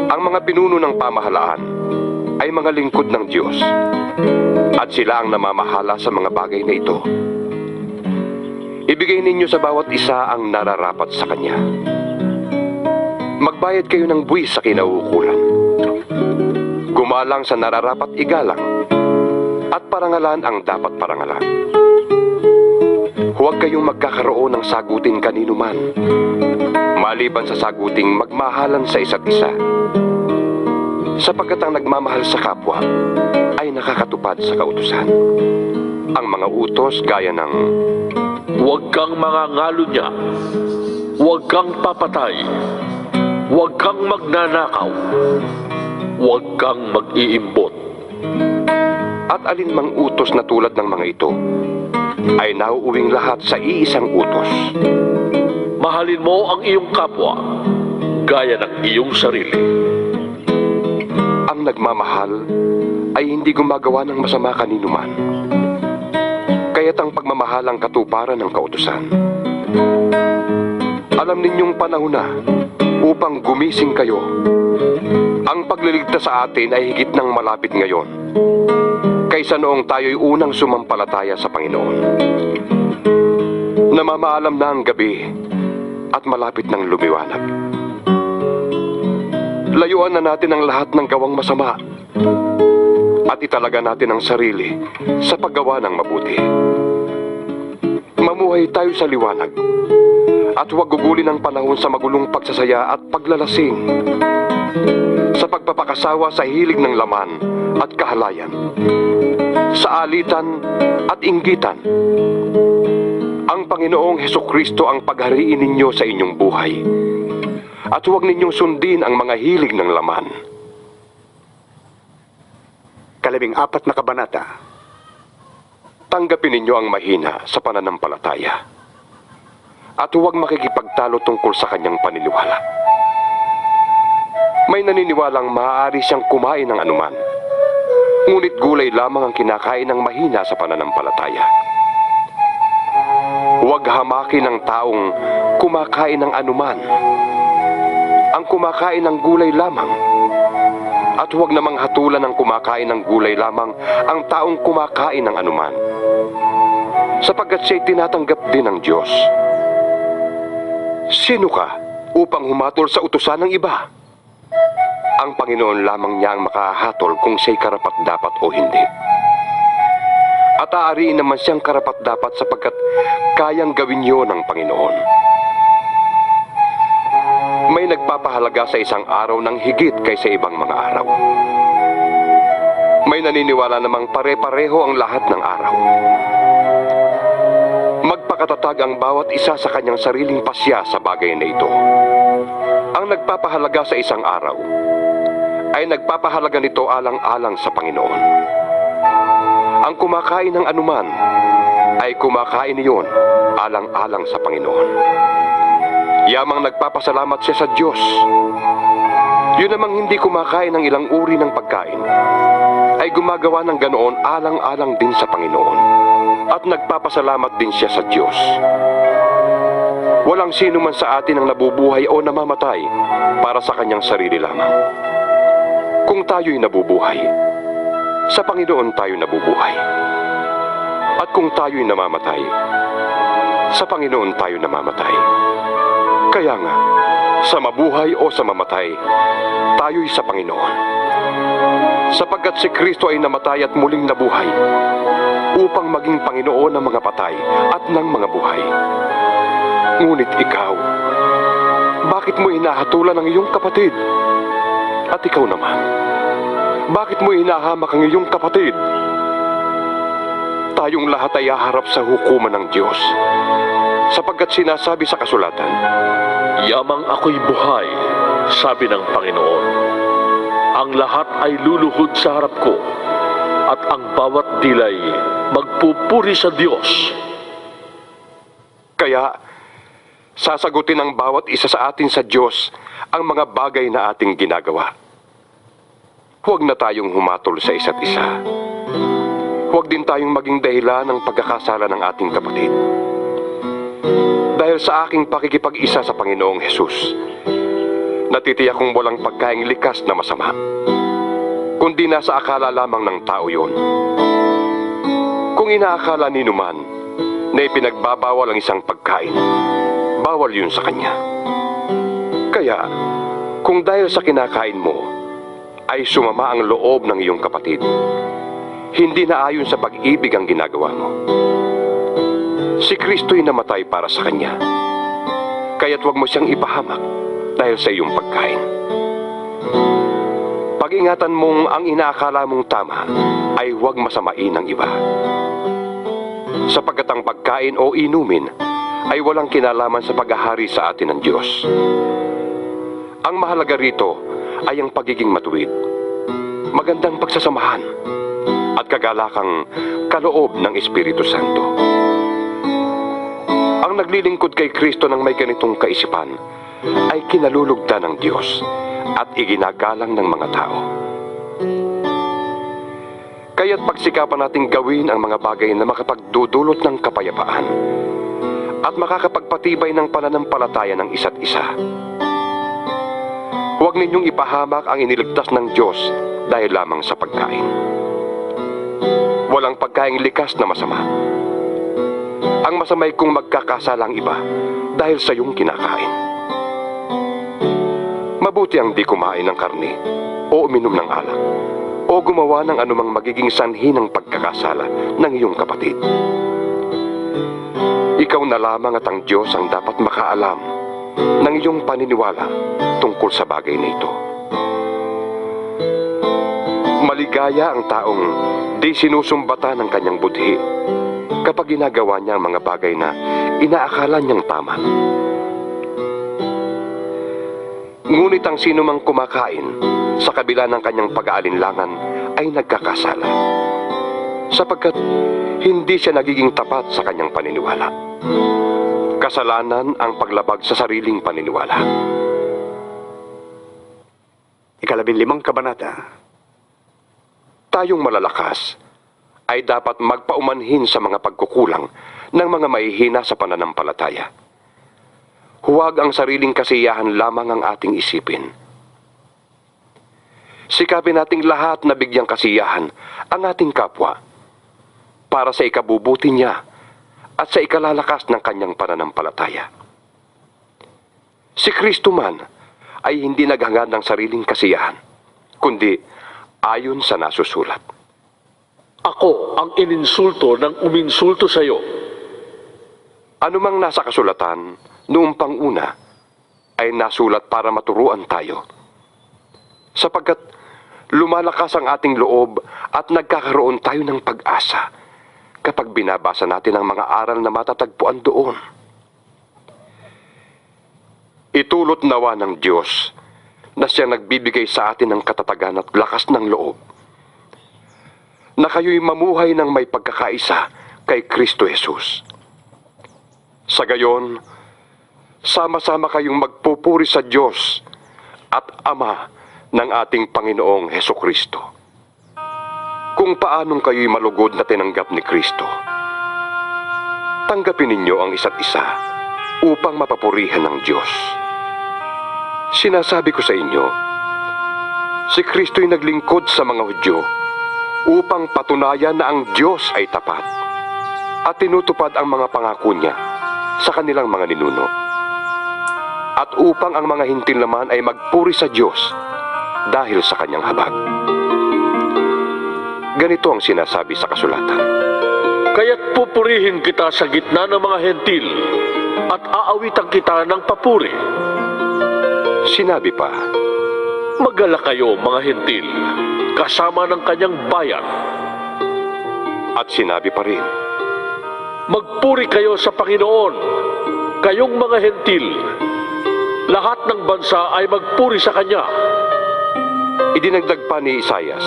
Ang mga pinuno ng pamahalaan ay mga lingkod ng Diyos, at sila ang namamahala sa mga bagay na ito. Ibigay ninyo sa bawat isa ang nararapat sa kanya. Magbayad kayo ng buwis sa kinauukulan. Gumalang sa nararapat igalang, at parangalan ang dapat parangalan. Huwag kayong magkakaroon ng sagutin kanino man, maliban sa saguting magmahalan sa isa't isa. Sapagkat ang nagmamahal sa kapwa ay nakakatupad sa kautusan. Ang mga utos gaya ng Huwag kang mangangalunya. Huwag kang papatay. Huwag kang magnanakaw. Huwag kang mag-iimbot. at alinmang utos na tulad ng mga ito ay nauuwing lahat sa iisang utos. Mahalin mo ang iyong kapwa gaya ng iyong sarili. Ang nagmamahal ay hindi gumagawa ng masama kanino man. Kaya't ang pagmamahal ang katuparan ng kautusan. Alam ninyong panahon na upang gumising kayo. Ang pagliligtas sa atin ay higit ng malapit ngayon kaysa noong tayo'y unang sumampalataya sa Panginoon. Namamaalam na ang gabi at malapit ng lumiwanag. Layuan na natin ang lahat ng gawang masama at italaga natin ang sarili sa paggawa ng mabuti. Mamuhay tayo sa liwanag at huwag gugulin ang panahon sa magulong pagsasaya at paglalasing, sa pagpapakasawa sa hilig ng laman at kahalayan, sa alitan at inggitan. Ang Panginoong Hesukristo ang paghariin ninyo sa inyong buhay, at huwag ninyong sundin ang mga hilig ng laman. 14 na kabanata. Tanggapin ninyo ang mahina sa pananampalataya, at huwag makikipagtalo tungkol sa kanyang paniniwala. May naniniwalang maaari siyang kumain ng anuman. Ngunit gulay lamang ang kinakain ng mahina sa pananampalataya. Huwag hamakin ng taong kumakain ng anuman. Ang kumakain ng gulay lamang. At huwag namang hatulan ng kumakain ng gulay lamang ang taong kumakain ng anuman. Sapagkat siya'y tinatanggap din ng Diyos. Sino ka upang humatol sa utusan ng iba? Ang Panginoon lamang niya ang makahatol kung siya'y karapat-dapat o hindi. At aariin naman siyang karapat-dapat sapagkat kayang gawin yun ng Panginoon. May nagpapahalaga sa isang araw ng higit kaysa ibang mga araw. May naniniwala namang pare-pareho ang lahat ng araw. Magpakatatag ang bawat isa sa kanyang sariling pasya sa bagay na ito. Ang nagpapahalaga sa isang araw ay nagpapahalaga nito alang-alang sa Panginoon. Ang kumakain ng anuman ay kumakain niyon alang-alang sa Panginoon. Yamang nagpapasalamat siya sa Diyos. Yun namang hindi kumakain ng ilang uri ng pagkain ay gumagawa ng ganoon alang-alang din sa Panginoon. At nagpapasalamat din siya sa Diyos. Walang sino man sa atin ang nabubuhay o namamatay para sa kanyang sarili lamang. Kung tayo'y nabubuhay, sa Panginoon tayo nabubuhay. At kung tayo'y namamatay, sa Panginoon tayo namamatay. Kaya nga, sa mabuhay o sa mamatay, tayo'y sa Panginoon. Sapagkat si Kristo ay namatay at muling nabuhay upang maging Panginoon ng mga patay at ng mga buhay. Ngunit ikaw, bakit mo hinahatulan ang iyong kapatid? At ikaw naman, bakit mo hinahamak ang iyong kapatid? Tayong lahat ay haharap sa hukuman ng Diyos. Sapagkat sinasabi sa kasulatan, Yamang ako'y buhay, sabi ng Panginoon. Ang lahat ay luluhod sa harap ko, at ang bawat dilay magpupuri sa Diyos. kaya sasagutin ng bawat isa sa atin sa Diyos ang mga bagay na ating ginagawa. Huwag na tayong humatol sa isa't isa. Huwag din tayong maging dahilan ng pagkakasala ng ating kapatid. Dahil sa aking pakikipag-isa sa Panginoong Hesus, natitiyak kong walang pagkaing likas na masama, kundi nasa akala lamang ng tao yun. Kung inaakala ni numan na ipinagbabawal ang isang pagkain, bawal yun sa kanya. Kaya, kung dahil sa kinakain mo, ay sumama ang loob ng iyong kapatid, hindi na ayon sa pag-ibig ang ginagawa mo. Si Kristo'y namatay para sa kanya, kaya't huwag mo siyang ipahamak dahil sa iyong pagkain. Pag-ingatan mong ang inaakala mong tama ay huwag masamain ng iba. Sapagkat ang pagkain o inumin ay walang kinalaman sa paghahari sa atin ng Diyos. Ang mahalaga rito ay ang pagiging matuwid, magandang pagsasamahan, at kagalakang kaloob ng Espiritu Santo. Ang naglilingkod kay Kristo ng may ganitong kaisipan ay kinalulugdan ng Diyos at iginagalang ng mga tao. Kaya't pagsikapan nating gawin ang mga bagay na makapagdudulot ng kapayapaan at makakapagpatibay ng pananampalataya ng isa't isa. Huwag ninyong ipahamak ang iniligtas ng Diyos dahil lamang sa pagkain. Walang pagkaing likas na masama. Ang masamay kung magkakasala ang iba dahil sa iyong kinakain. Mabuti ang di kumain ng karne o uminom ng alak o gumawa ng anumang magiging sanhi ng pagkakasala ng iyong kapatid. Ikaw na lamang at ang Diyos ang dapat makaalam ng iyong paniniwala tungkol sa bagay na ito. Maligaya ang taong di sinusumbata ng kanyang budhi kapag ginagawa niya ang mga bagay na inaakala niyang tama. Ngunit ang sinumang kumakain sa kabila ng kanyang pag-aalinlangan ay nagkakasala, sapagkat hindi siya nagiging tapat sa kanyang paniniwala. Kasalanan ang paglabag sa sariling paniniwala. 15 kabanata. Tayong malalakas ay dapat magpaumanhin sa mga pagkukulang ng mga mahihina sa pananampalataya. Huwag ang sariling kasiyahan lamang ang ating isipin. Sikapin nating lahat na bigyang kasiyahan ang ating kapwa para sa ikabubuti niya at sa ikalalakas ng kanyang pananampalataya. Si Kristo man ay hindi naghangad ng sariling kasiyahan, kundi ayon sa nasusulat. Ako ang ininsulto ng uminsulto sa iyo. Anumang nasa kasulatan noong panguna ay nasulat para maturuan tayo. Sapagkat lumalakas ang ating loob at nagkakaroon tayo ng pag-asa kapag binabasa natin ang mga aral na matatagpuan doon. Itulot nawa ng Diyos na siya nagbibigay sa atin ng katatagan at lakas ng loob, na kayo'y mamuhay ng may pagkakaisa kay Kristo Jesus. Sa gayon, sama-sama kayong magpupuri sa Diyos at Ama ng ating Panginoong Hesukristo. Kung paanong kayo'y malugod na tinanggap ni Kristo, tanggapin ninyo ang isa't isa upang mapapurihan ng Diyos. Sinasabi ko sa inyo, si Kristo'y naglingkod sa mga Hudyo upang patunayan na ang Diyos ay tapat at tinutupad ang mga pangako niya sa kanilang mga ninuno. At upang ang mga hintil naman ay magpuri sa Diyos dahil sa kanyang habag. Ganito ang sinasabi sa kasulatan. Kaya't pupurihin kita sa gitna ng mga hentil at aawitan kita ng papuri. Sinabi pa, Magala kayo, mga hentil, kasama ng kanyang bayan. at sinabi pa rin, Magpuri kayo sa Panginoon, kayong mga hentil. Lahat ng bansa ay magpuri sa Kanya. idinagdag pa ni Isayas,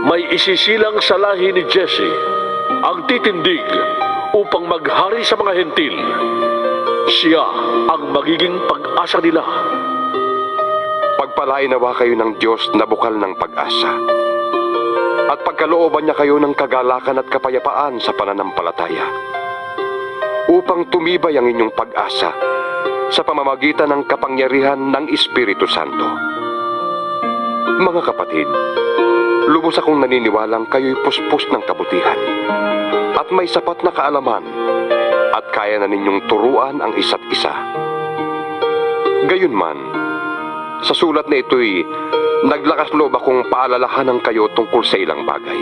May isisilang sa lahi ni Jesse ang titindig upang maghari sa mga hentil. Siya ang magiging pag-asa nila. pagpalain nawa kayo ng Diyos na bukal ng pag-asa, at pagkalooban niya kayo ng kagalakan at kapayapaan sa pananampalataya, upang tumibay ang inyong pag-asa sa pamamagitan ng kapangyarihan ng Espiritu Santo. Mga kapatid, lubos akong naniniwalang kayo'y puspos ng kabutihan at may sapat na kaalaman at kaya na ninyong turuan ang isa't isa. Gayunman, sa sulat na ito'y naglakas loob akong paalalahanan kayo tungkol sa ilang bagay.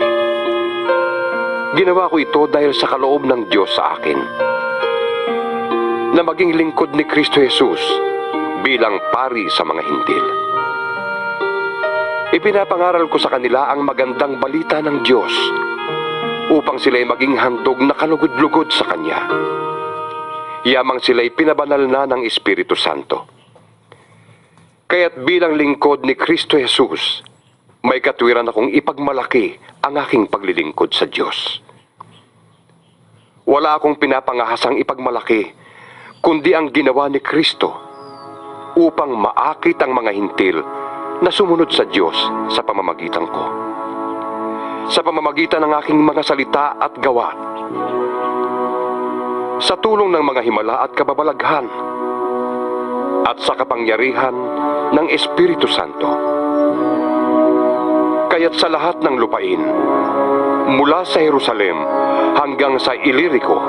Ginawa ko ito dahil sa kaloob ng Diyos sa akin, na maging lingkod ni Kristo Jesus bilang pari sa mga hintil. Ipinapangaral ko sa kanila ang magandang balita ng Diyos upang sila'y maging handog na kalugod-lugod sa Kanya. Yamang sila'y pinabanal na ng Espiritu Santo. Kaya't bilang lingkod ni Kristo Jesus, may katwiran akong ipagmalaki ang aking paglilingkod sa Diyos. Wala akong pinapangahasang ipagmalaki, kundi ang ginawa ni Kristo upang maakit ang mga hintil na sumunod sa Diyos sa pamamagitan ko. Sa pamamagitan ng aking mga salita at gawa, sa tulong ng mga himala at kababalaghan, at sa kapangyarihan ng Espiritu Santo. Kaya't sa lahat ng lupain, mula sa Jerusalem hanggang sa Ilirico,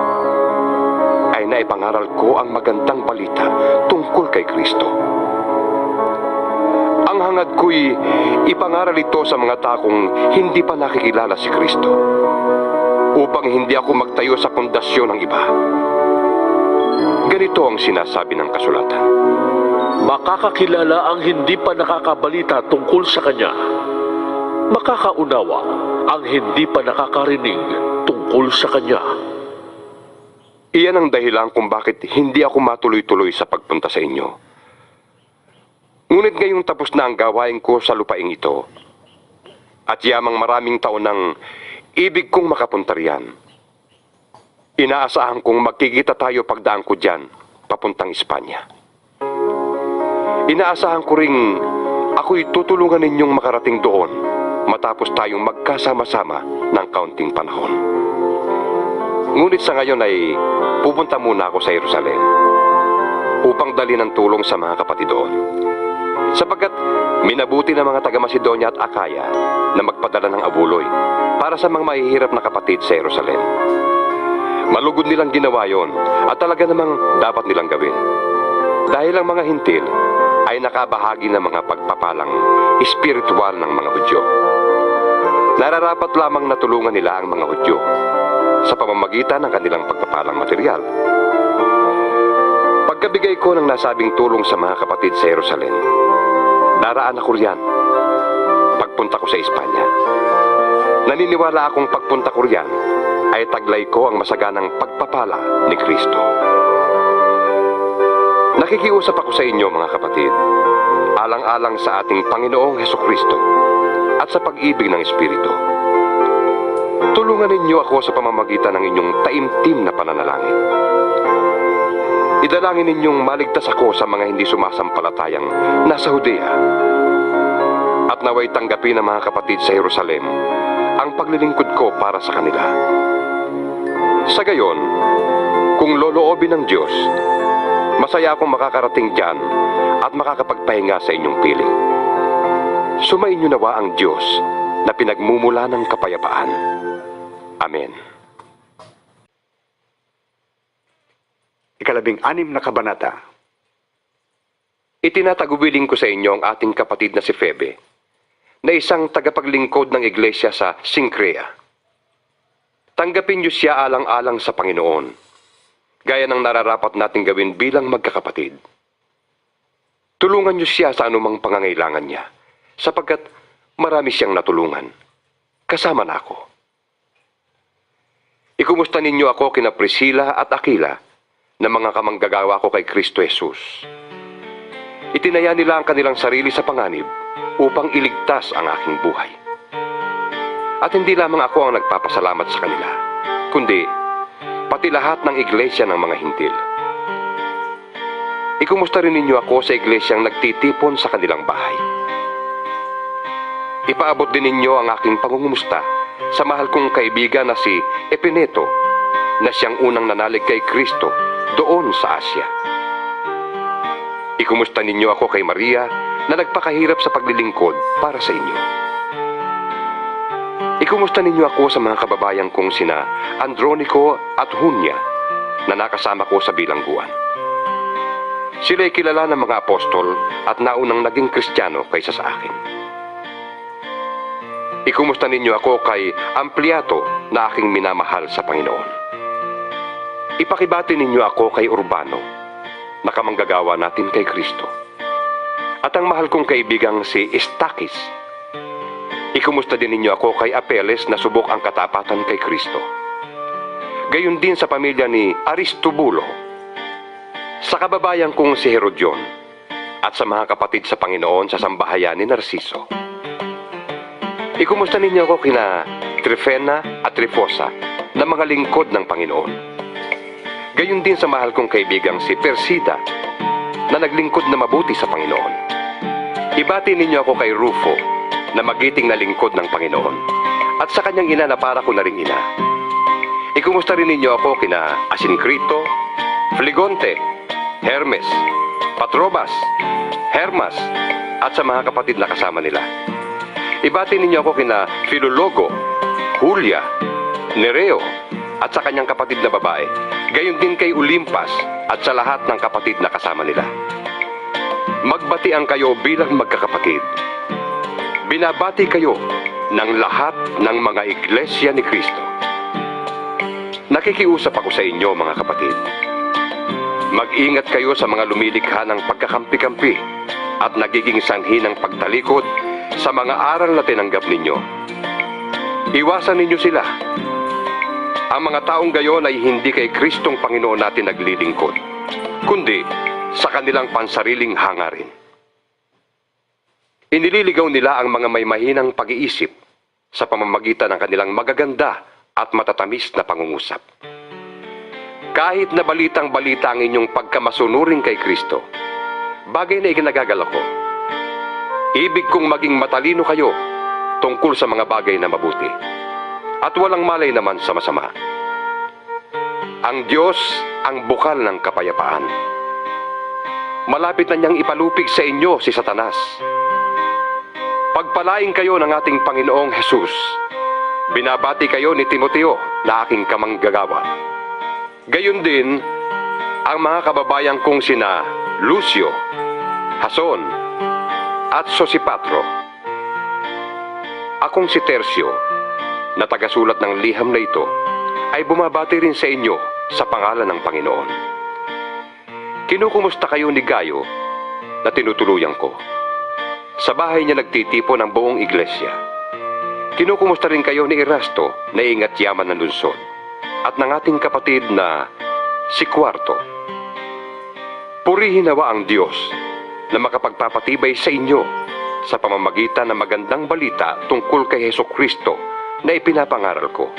ay naipangaral ko ang magandang balita tungkol kay Kristo. Ang hangad ko'y ipangaral ito sa mga takong hindi pa nakikilala si Kristo, upang hindi ako magtayo sa pundasyon ng iba. Ganito ang sinasabi ng kasulatan. Makakakilala ang hindi pa nakakabalita tungkol sa Kanya. Makakaunawa ang hindi pa nakakarinig tungkol sa Kanya. Iyan ang dahilan kung bakit hindi ako matuloy-tuloy sa pagpunta sa inyo. Ngunit ngayong tapos na ang gawain ko sa lupaing ito, at yamang maraming taon nang ibig kong makapunta riyan, inaasahan kong magkikita tayo pagdaan ko dyan, papuntang Espanya. Inaasahan ko ring ako'y tutulungan ninyong makarating doon matapos tayong magkasama-sama ng kaunting panahon. Ngunit sa ngayon ay pupunta muna ako sa Jerusalem upang dalhin ng tulong sa mga kapatid doon. Sapagkat minabuti ng mga taga-Macedonia at Akaya na magpadala ng abuloy para sa mga mahihirap na kapatid sa Jerusalem. Malugod nilang ginawa yon at talaga namang dapat nilang gawin. Dahil ang mga hintil ay nakabahagi ng mga pagpapalang espiritual ng mga Hudyo. Nararapat lamang na tulungan nila ang mga Hudyo sa pamamagitan ng kanilang pagpapalang material. Pagkabigay ko ng nasabing tulong sa mga kapatid sa Jerusalem, daraan ako riyan pagpunta ko sa Espanya. Naniniwala akong pagpunta ko riyan ay taglay ko ang masaganang pagpapala ni Kristo. Nakikiusap ako sa inyo mga kapatid, alang-alang sa ating Panginoong Hesukristo at sa pag-ibig ng Espiritu. Tulungan ninyo ako sa pamamagitan ng inyong taimtim na pananalangin. Idalangin ninyong maligtas ako sa mga hindi sumasampalatayang nasa Judea. At naway tanggapin ng mga kapatid sa Jerusalem ang paglilingkod ko para sa kanila. Sa gayon, kung loloobin ng Diyos, masaya akong makakarating dyan at makakapagpahinga sa inyong piling. Sumainyo nawa ang Diyos na pinagmumula ng kapayapaan. Amen. 16 na kabanata. Itinatagubilin ko sa inyo ang ating kapatid na si Febe, na isang tagapaglingkod ng iglesia sa Sincrea. Tanggapin niyo siya alang-alang sa Panginoon, gaya ng nararapat nating gawin bilang magkakapatid. Tulungan niyo siya sa anumang pangangailangan niya, sapagkat marami siyang natulungan. Kasama na ako. Ikumusta ninyo ako kina Priscilla at Aquila, na mga kamanggagawa ko kay Kristo Jesus. Itinaya nila ang kanilang sarili sa panganib upang iligtas ang aking buhay. At hindi lamang ako ang nagpapasalamat sa kanila, kundi pati lahat ng iglesia ng mga hintil. Ikumusta rin ninyo ako sa iglesyang nagtitipon sa kanilang bahay. Ipaabot din ninyo ang aking pangungumusta sa mahal kong kaibigan na si Epineto, na siyang unang nanalig kay Kristo doon sa Asya. Ikumusta ninyo ako kay Maria na nagpakahirap sa paglilingkod para sa inyo. Ikumusta ninyo ako sa mga kababayan kong sina Andronico at Junia na nakasama ko sa bilangguan. Sila ay kilala ng mga apostol at naunang naging Kristiyano kaysa sa akin. Ikumusta ninyo ako kay Ampliato na aking minamahal sa Panginoon. Ipakibati ninyo ako kay Urbano, na kamanggagawa natin kay Kristo. At ang mahal kong kaibigang si Estakis. Ikumusta din ninyo ako kay Apeles na subok ang katapatan kay Kristo. Gayon din sa pamilya ni Aristobulo, sa kababayan kong si Herodion, at sa mga kapatid sa Panginoon sa sambahayan ni Narciso. Ikumusta ninyo ako kina Trifena at Trifosa na mga lingkod ng Panginoon. Gayon din sa mahal kong kaibigang si Persida na naglingkod na mabuti sa Panginoon. Ibati ninyo ako kay Rufo na magiting na lingkod ng Panginoon at sa kanyang ina na para ko na ring ina. Ikumusta rin ninyo ako kina Asincrito, Flegonte, Hermes, Patrobas, Hermas at sa mga kapatid na kasama nila. Ibati ninyo ako kina Filologo, Julia, Nereo at sa kanyang kapatid na babae. Gayon din kay Olimpas at sa lahat ng kapatid na kasama nila. Magbatian kayo bilang magkakapatid. Binabati kayo ng lahat ng mga iglesia ni Kristo. Nakikiusap ako sa inyo mga kapatid. Mag-ingat kayo sa mga lumilikha ng pagkakampi-kampi at nagiging sanhi ng pagtalikod sa mga aral na tinanggap ninyo. Iwasan ninyo sila. Ang mga taong gayon ay hindi kay Kristong Panginoon natin naglilingkod, kundi sa kanilang pansariling hangarin. Inililigaw nila ang mga may mahinang pag-iisip sa pamamagitan ng kanilang magaganda at matatamis na pangungusap. Kahit na balitang-balita ang inyong pagkamasunurin kay Kristo, bagay na ikinagagal ako. Ibig kong maging matalino kayo tungkol sa mga bagay na mabuti at walang malay naman sa masama. Ang Diyos ang bukal ng kapayapaan. Malapit na niyang ipalupig sa inyo si Satanas. Pagpalain kayo ng ating Panginoong Hesus. Binabati kayo ni Timoteo na aking kamanggagawa. Gayon din ang mga kababayan kong sina Lucio, Jason, at Sosipatro. Akong si Tercio, na tagasulat ng liham na ito, ay bumabati rin sa inyo sa pangalan ng Panginoon. Kinukumusta kayo ni Gayo na tinutuluyan ko. Sa bahay niya nagtitipon ang buong iglesia. Kinukumusta rin kayo ni Erasto na ingat yaman ng lungsod at ng ating kapatid na si Cuarto. Purihin nawa ang Diyos na makapagpapatibay sa inyo sa pamamagitan ng magandang balita tungkol kay Hesukristo na ipinapangaral ko.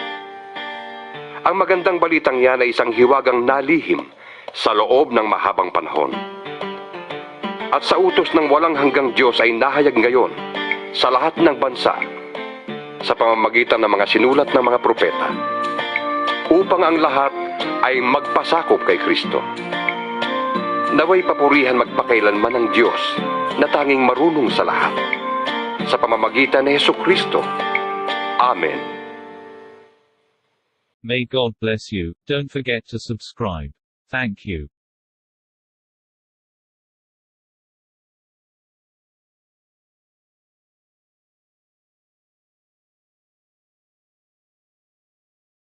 Ang magandang balitang yan ay isang hiwagang nalihim sa loob ng mahabang panahon. At sa utos ng walang hanggang Diyos ay nahayag ngayon sa lahat ng bansa sa pamamagitan ng mga sinulat ng mga propeta upang ang lahat ay magpasakop kay Kristo. Naway papurihan magpakailanman ng Diyos na tanging marunong sa lahat sa pamamagitan ni Hesukristo. Amen. May God bless you. Don't forget to subscribe. Thank you.